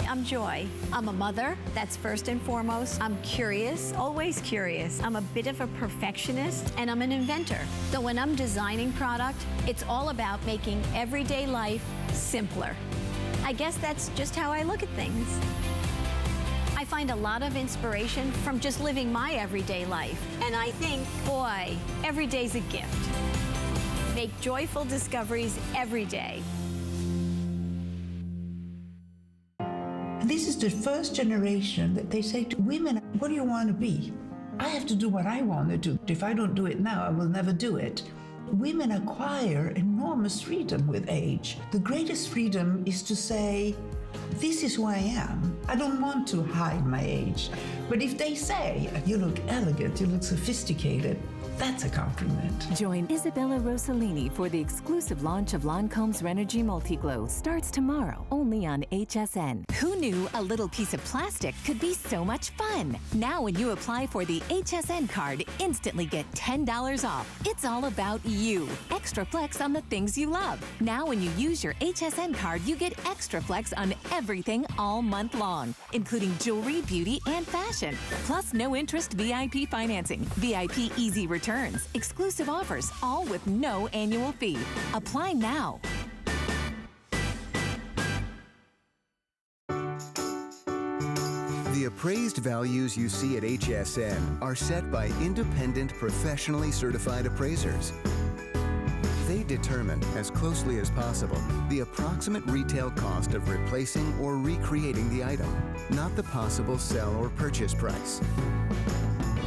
I'm Joy. I'm a mother, that's first and foremost. I'm curious, always curious. I'm a bit of a perfectionist, and I'm an inventor. So when I'm designing product, it's all about making everyday life simpler. I guess that's just how I look at things. I find a lot of inspiration from just living my everyday life. And I think, boy, every day's a gift. Make joyful discoveries every day. This is the first generation that they say to women, what do you want to be? I have to do what I want to do. If I don't do it now, I will never do it. Women acquire enormous freedom with age. The greatest freedom is to say, this is who I am. I don't want to hide my age. But if they say, you look elegant, you look sophisticated, that's a compliment. Join Isabella Rossellini for the exclusive launch of Lancome's Renergy Multi-Glow. Starts tomorrow, only on HSN. Who knew a little piece of plastic could be so much fun? Now when you apply for the HSN card, instantly get $10 off. It's all about you. Extra flex on the things you love. Now when you use your HSN card, you get extra flex on everything all month long, including jewelry, beauty, and fashion. Plus no interest VIP financing, VIP easy returns, exclusive offers, all with no annual fee. Apply now. The appraised values you see at HSN are set by independent, professionally certified appraisers. They determine, as closely as possible, the approximate retail cost of replacing or recreating the item, not the possible sell or purchase price.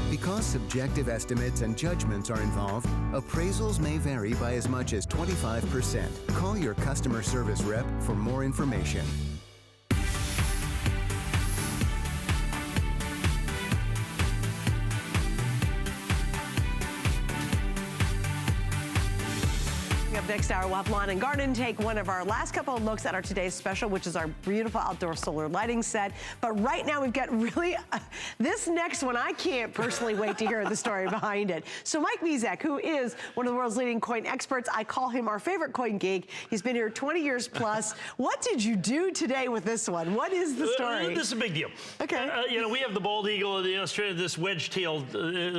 Because subjective estimates and judgments are involved, appraisals may vary by as much as 25%. Call your customer service rep for more information. Up next hour, we'll have Lawn and Garden take one of our last couple of looks at our today's special, which is our beautiful outdoor solar lighting set. But right now we've got really, this next one, I can't personally wait to hear the story behind it. So Mike Mizek, who is one of the world's leading coin experts, I call him our favorite coin geek. He's been here 20 years plus. What did you do today with this one? What is the story? This is a big deal. Okay. You know, we have the bald eagle of the Australia, this wedge-tailed,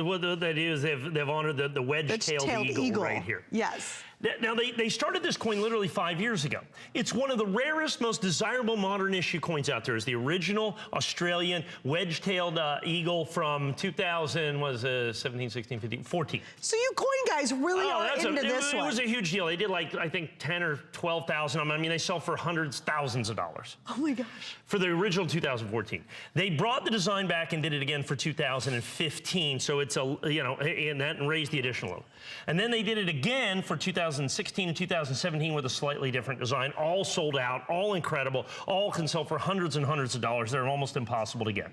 what that is, they've honored the wedge-tailed eagle right here. Yes. Now, they started this coin literally 5 years ago. It's one of the rarest, most desirable modern issue coins out there. It's the original Australian wedge-tailed eagle from 2000, was 17, 16, 15, 14. So you coin guys really are into this one. It was a huge deal. They did like, I think, 10 or 12,000. I mean, they sell for hundreds, thousands of dollars. Oh my gosh. For the original 2014. They brought the design back and did it again for 2015. So it's a, you know, and that raised the additional level. And then they did it again for 2016 and 2017 with a slightly different design. All sold out, all incredible, all can sell for hundreds and hundreds of dollars. They're almost impossible to get.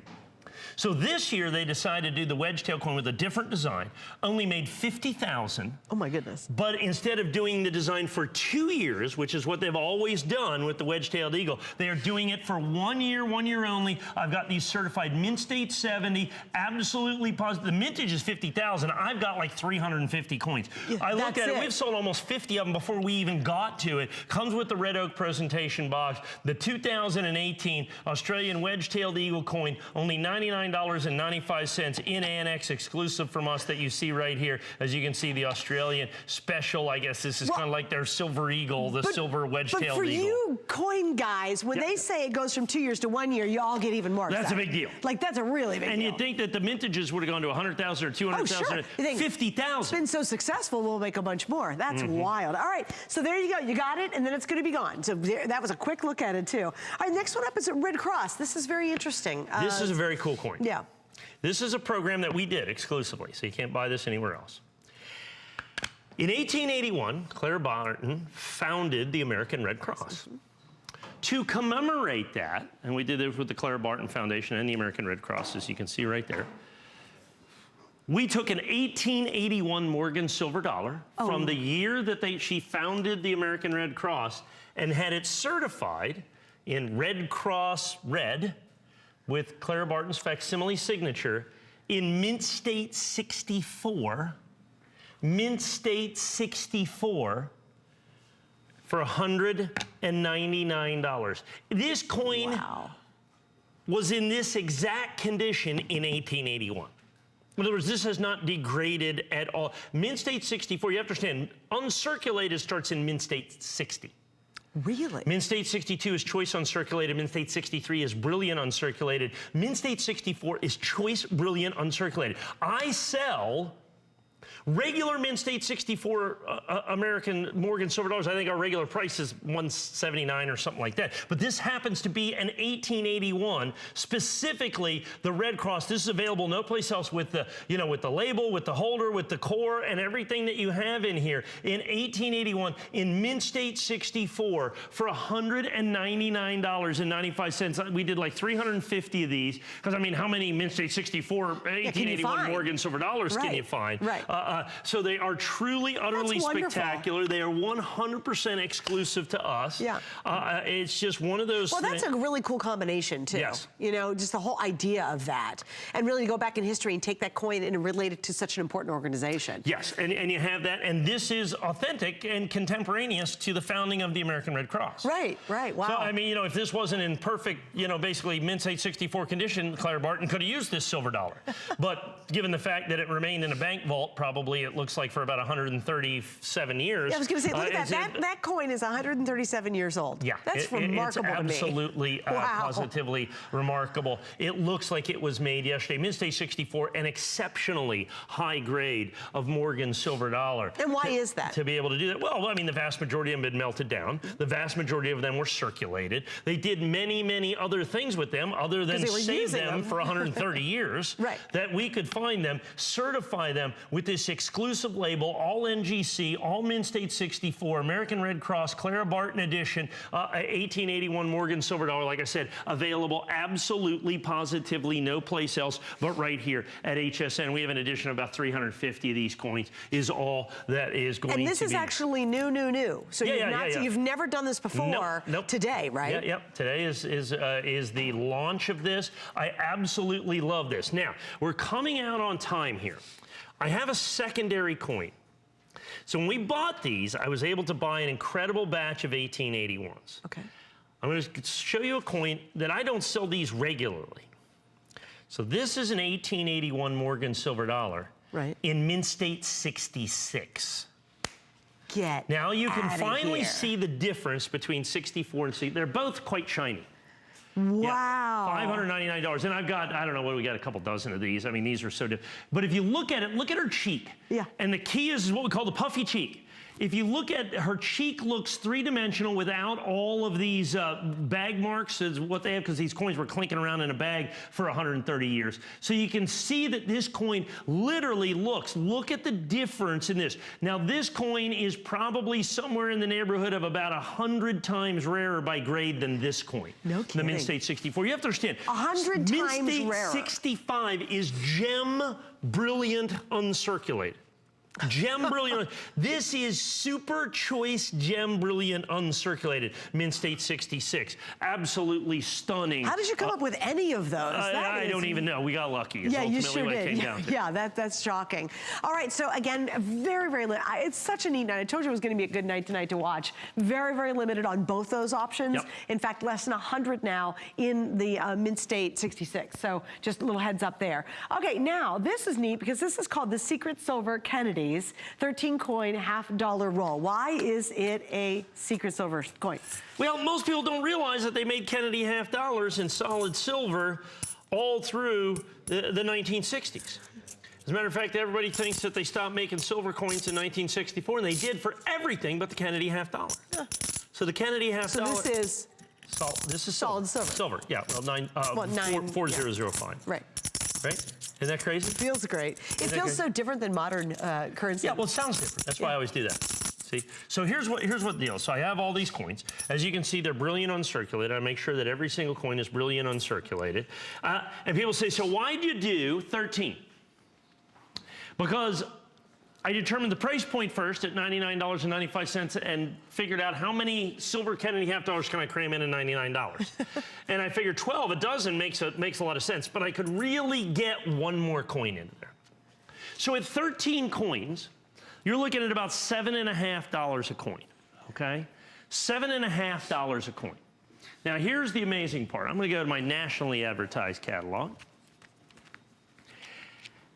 So this year they decided to do the wedge tail coin with a different design, only made 50,000. Oh my goodness. But instead of doing the design for 2 years, which is what they've always done with the wedge-tailed eagle, they are doing it for 1 year only. I've got these certified mint state 70, absolutely positive. The mintage is 50,000. I've got like 350 coins. Yeah, I looked at it, we've sold almost 50 of them before we even got to it. Comes with the red oak presentation box. The 2018 Australian wedge-tailed eagle coin, only $99.95 in annex, exclusive from us, that you see right here. As you can see, the Australian special, I guess this is kind of like their silver eagle, the silver wedge-tailed eagle. But for you coin guys, when they say it goes from 2 years to 1 year, you all get even more excited. That's a big deal. Like, that's a really big deal. And you'd think that the mintages would have gone to 100,000 or 200,000, oh, sure. 50,000. It's been so successful, we'll make a bunch more. That's wild. All right, so there you go. You got it, and then it's going to be gone. So that was a quick look at it, too. All right, next one up is Red Cross. This is very interesting. This is a very cool coin. Yeah. This is a program that we did exclusively, so you can't buy this anywhere else. In 1881, Clara Barton founded the American Red Cross. To commemorate that, and we did this with the Clara Barton Foundation and the American Red Cross, as you can see right there, we took an 1881 Morgan silver dollar from the year that she founded the American Red Cross and had it certified in Red Cross Red with Clara Barton's facsimile signature in Mint State 64, Mint State 64, for $199. This coin was in this exact condition in 1881. In other words, this has not degraded at all. Mint State 64, you have to understand, uncirculated starts in Mint State 60. Really? Mint State 62 is choice uncirculated. Mint State 63 is brilliant uncirculated. Mint State 64 is choice brilliant uncirculated. I sell Regular Mint State 64 American Morgan silver dollars, I think our regular price is $179 or something like that. But this happens to be an 1881, specifically the Red Cross. This is available no place else with the, you know, with the label, with the holder, with the core, and everything that you have in here. In 1881, in Mint State 64 for $199.95. We did like 350 of these, because I mean, how many Mint State 64 1881 Morgan silver dollars can you find? Right. So they are truly, utterly spectacular. They are 100% exclusive to us. Yeah. It's just one of those Well, that's a really cool combination, too. Yes. You know, just the whole idea of that. And really go back in history and take that coin and relate it to such an important organization. Yes, and you have that. And this is authentic and contemporaneous to the founding of the American Red Cross. Right, right. Wow. So, I mean, you know, if this wasn't in perfect, you know, basically Mint State 64 condition, Clara Barton could have used this silver dollar. But given the fact that it remained in a bank vault, probably it looks like for about 137 years. Yeah, I was going to say, look at that. That coin is 137 years old. Yeah. That's remarkable to me. It's absolutely, positively remarkable. It looks like it was made yesterday. Mint State 64, an exceptionally high grade of Morgan silver dollar. And why is that? To be able to do that? Well, I mean, the vast majority of them had melted down. The vast majority of them were circulated. They did many, many other things with them other than save them for 130 years. Right. That we could find them, certify them with this exclusive label, all NGC, all Mint State 64, American Red Cross, Clara Barton edition, 1881 Morgan silver dollar, like I said, available absolutely, positively, no place else but right here at HSN. We have an edition of about 350 of these coins, is all that is going to be. And this is actually new. So you've never done this before. Nope. Today, right? Yep. Today is the launch of this. I absolutely love this. Now, we're coming out on time here. I have a secondary coin. So when we bought these, I was able to buy an incredible batch of 1881s. Okay. I'm going to show you a coin that I don't sell these regularly. So this is an 1881 Morgan silver dollar. Right. In Mint State 66. Now you can finally see the difference between 64 and 60. They're both quite shiny. Wow. Yeah, $599. And I've got, I don't know, we got a couple dozen of these. I mean, these are so different. But if you look at it, look at her cheek. Yeah. And the key is what we call the puffy cheek. If you look at her cheek, looks three-dimensional without all of these bag marks, is what they have, because these coins were clinking around in a bag for 130 years. So you can see that this coin literally look at the difference in this. Now, this coin is probably somewhere in the neighborhood of about 100 times rarer by grade than this coin. No kidding. The Mint State 64. You have to understand. 100 times rarer. Mint State 65 is gem brilliant uncirculated. Gem brilliant. This is super choice gem brilliant uncirculated Mint State 66. Absolutely stunning. How did you come up with any of those? I don't even know. We got lucky. Yeah, you sure did. Yeah, that's shocking. All right, so again, very limited. It's such a neat night. I told you it was going to be a good night tonight to watch. Very limited on both those options. Yep. In fact, less than 100 now in the Mint State 66. So just a little heads up there. Okay, now this is neat because this is called the Secret Silver Kennedy. 13 coin $half-dollar roll. Why is it a secret silver coin? Well, most people don't realize that they made Kennedy $half-dollars in solid silver all through the 1960s. As a matter of fact, everybody thinks that they stopped making silver coins in 1964, and they did for everything but the Kennedy $half-dollar. Yeah. So the Kennedy $half-dollar. So this is solid silver. Silver, yeah. Well, 4005. Right. Right? Isn't that crazy? It feels great. It feels so different than modern currency. Yeah, well, it sounds different. That's why I always do that. See? So here's what the deal is. So I have all these coins. As you can see, they're brilliant uncirculated. I make sure that every single coin is brilliant uncirculated. And people say, so why'd you do 13? Because I determined the price point first at $99.95 and figured out how many silver Kennedy $half-dollars can I cram in at $99. And I figured 12 a dozen makes a lot of sense, but I could really get one more coin into there. So at 13 coins, you're looking at about $7.50 a coin, okay? $7.50 a coin. Now here's the amazing part. I'm gonna go to my nationally advertised catalog.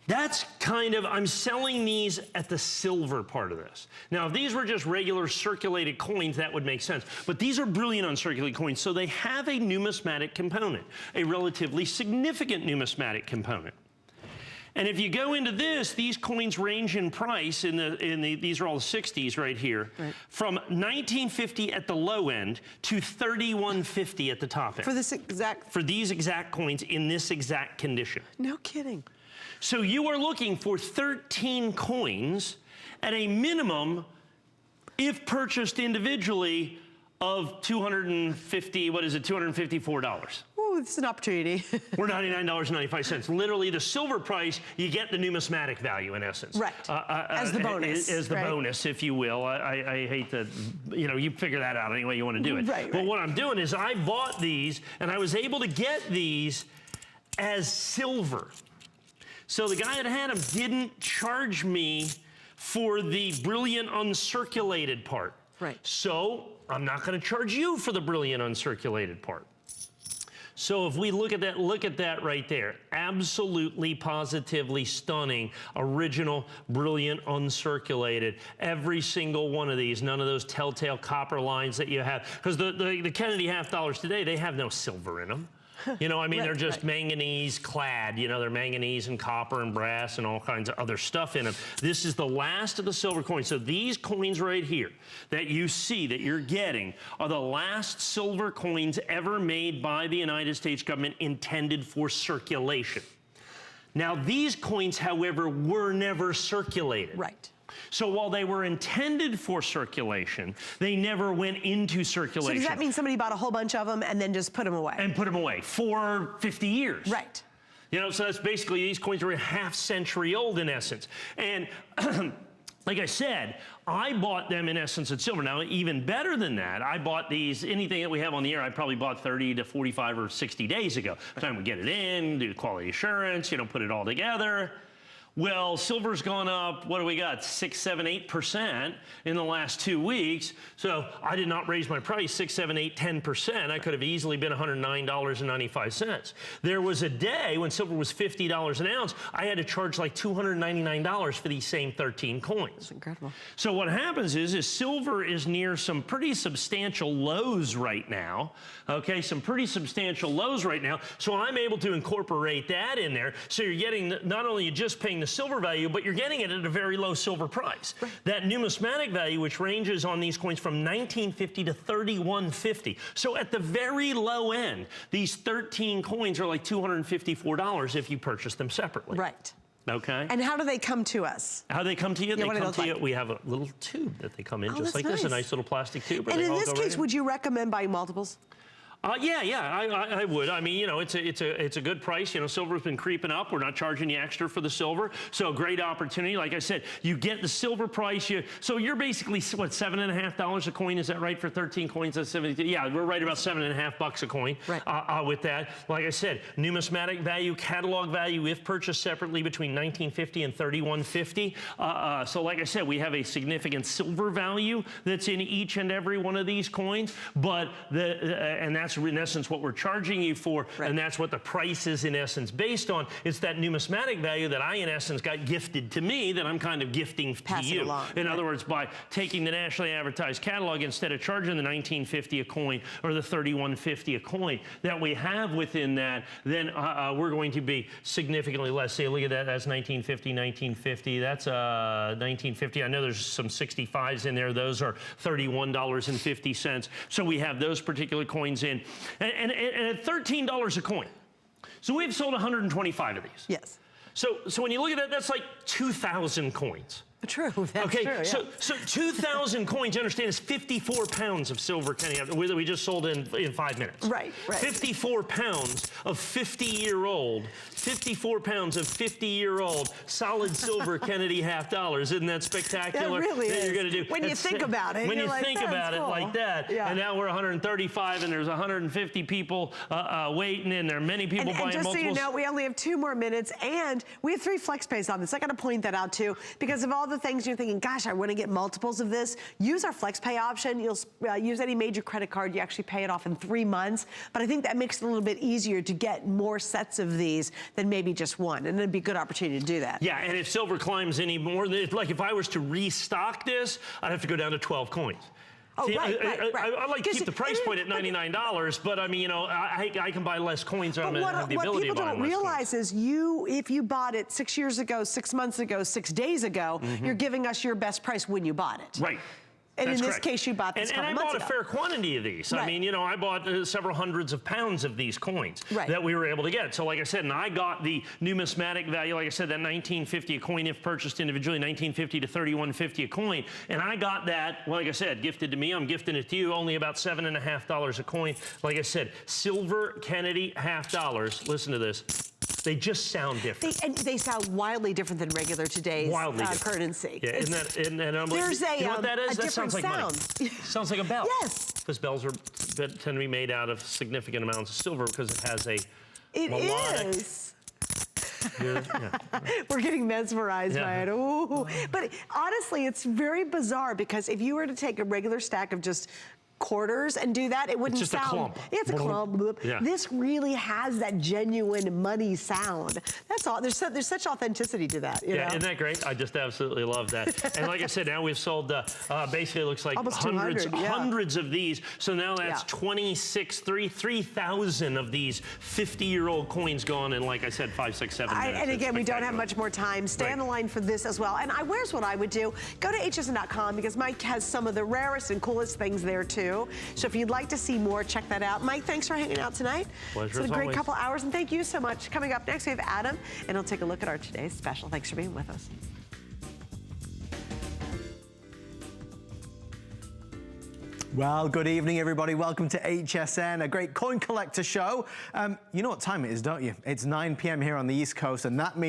That's I'm selling these at the silver part of this. Now, if these were just regular circulated coins, that would make sense. But these are brilliant uncirculated coins, so they have a numismatic component, a relatively significant numismatic component. And if you go into this, these coins range in price these are all the 60s right here, from $19.50 at the low end to $31.50 at the top end. For these exact coins in this exact condition. No kidding. So you are looking for 13 coins at a minimum, if purchased individually, of $254. Ooh, this is an opportunity. We're $99.95. Literally the silver price, you get the numismatic value in essence. Right, as the bonus. As the bonus, if you will. I hate to, you figure that out any way you want to do it. But what I'm doing is I bought these and I was able to get these as silver. So the guy that had them didn't charge me for the brilliant uncirculated part. Right. So I'm not going to charge you for the brilliant uncirculated part. So if we look at that right there, absolutely, positively stunning, original, brilliant, uncirculated. Every single one of these, none of those telltale copper lines that you have. Because the Kennedy half dollars today, they have no silver in them. They're just manganese clad. They're manganese and copper and brass and all kinds of other stuff in them. This is the last of the silver coins. So these coins right here that you see that you're getting are the last silver coins ever made by the United States government intended for circulation. Now, these coins, however, were never circulated. Right. So while they were intended for circulation, they never went into circulation. So does that mean somebody bought a whole bunch of them and then just put them away? And put them away for 50 years. Right. So that's basically, these coins are a half-century old in essence. And like I said, I bought them in essence at silver. Now, even better than that, I bought these, anything that we have on the air, I probably bought 30 to 45 or 60 days ago. By the time we get it in, do quality assurance, put it all together. Well, silver's gone up, what do we got, 6, 7, 8% in the last 2 weeks. So I did not raise my price 6, 7, 8, 10%. I could have easily been $109.95. There was a day when silver was $50 an ounce. I had to charge like $299 for these same 13 coins. That's incredible. So what happens is silver is near some pretty substantial lows right now. Okay, some pretty substantial lows right now. So I'm able to incorporate that in there. So you're getting, not only you're just paying the silver value, but you're getting it at a very low silver price. Right. That numismatic value, which ranges on these coins from $19.50 to $31.50. So at the very low end, these 13 coins are like $254 if you purchase them separately. Right. Okay. And how do they come to us? How do they come to you? Yeah, they come to you. We have a little tube that they come in, just like nice. this, a nice little plastic tube. And in this case, would you recommend buying multiples? I would. I mean, it's a good price. Silver's been creeping up. We're not charging you extra for the silver, so great opportunity. Like I said, you get the silver price. So you're basically what, $7.50 a coin? Is that right for 13 coins? That's 72. Yeah, we're right about $7.50 a coin. Right. With that, like I said, numismatic value, catalog value, if purchased separately, between $19.50 and $31.50. So like I said, we have a significant silver value that's in each and every one of these coins, but and that's in essence what we're charging you for, and that's what the price is in essence based on. It's that numismatic value that I in essence got gifted to me that I'm kind of gifting to you. In other words, by taking the nationally advertised catalog, instead of charging the $19.50 a coin or the $31.50 a coin that we have within that, then we're going to be significantly less. See, look at that, that's $19.50, $19.50, that's $19.50. I know there's some 65s in there. Those are $31.50. So we have those particular coins in. And at $13 a coin. So we've sold 125 of these. Yes. So when you look at that, that's like 2,000 coins. True, that's true, yeah. So 2,000 coins, you understand, is 54 pounds of silver Kenny that we just sold in 5 minutes. Right. 54 pounds of 54 pounds of 50-year-old solid silver Kennedy half dollars. Isn't that spectacular? That really is. You're gonna do. When you think about it. When you think about it like that. Yeah. And now we're 135 and there's 150 people waiting, and there are many people buying multiples. And just so you know, we only have 2 more minutes, and we have 3 flex pays on this. I gotta point that out too, because of all the things you're thinking, gosh, I want to get multiples of this. Use our flex pay option. You'll use any major credit card. You actually pay it off in 3 months. But I think that makes it a little bit easier to get more sets of these than maybe just one. And it'd be a good opportunity to do that. Yeah, and if silver climbs any more, like if I was to restock this, I'd have to go down to 12 coins. Oh, See, right. I like to keep the price point at $99, but I mean, you know, I can buy less coins, or I'm going to have the ability to buy less coins. What people don't realize is if you bought it 6 years ago, 6 months ago, 6 days ago, you're giving us your best price when you bought it. Right. And That's in this correct. case, you bought this and I bought a fair quantity of these. Right. I mean, you know, I bought several hundreds of pounds of these coins that we were able to get. So like I said, and I got the numismatic value, like I said, that $19.50 a coin if purchased individually, $19.50 to $31.50 a coin. And I got that, well, like I said, gifted to me. I'm gifting it to you, only about $7.50 a coin. Like I said, silver Kennedy $half. Listen to this. They just sound different. They sound wildly different than regular today's currency. Yeah, and I'm like, you know what that is? That sounds like money. Sounds like a bell. Yes. Because bells tend to be made out of significant amounts of silver because it has a melodic. It is. We're getting mesmerized by it. Ooh. But honestly, it's very bizarre because if you were to take a regular stack of just quarters and do that, it wouldn't just sound. A clump. It's a clump. Yeah. This really has that genuine money sound. That's all. There's such authenticity to that. You know? Isn't that great? I just absolutely love that. And like I said, now we've sold basically it looks like hundreds of these. So now that's 3,000 of these 50-year-old coins gone in, like I said, 5, 6, 7 minutes. And again, we don't have much more time. Stay on the line for this as well. And here's what I would do. Go to hsn.com because Mike has some of the rarest and coolest things there too. So if you'd like to see more, check that out. Mike, thanks for hanging out tonight. Pleasure. It's been a great couple hours, and thank you so much. Coming up next, we have Adam, and he'll take a look at our today's special. Thanks for being with us. Well, good evening, everybody. Welcome to HSN, a great coin collector show. You know what time it is, don't you? It's 9 p.m. here on the East Coast, and that means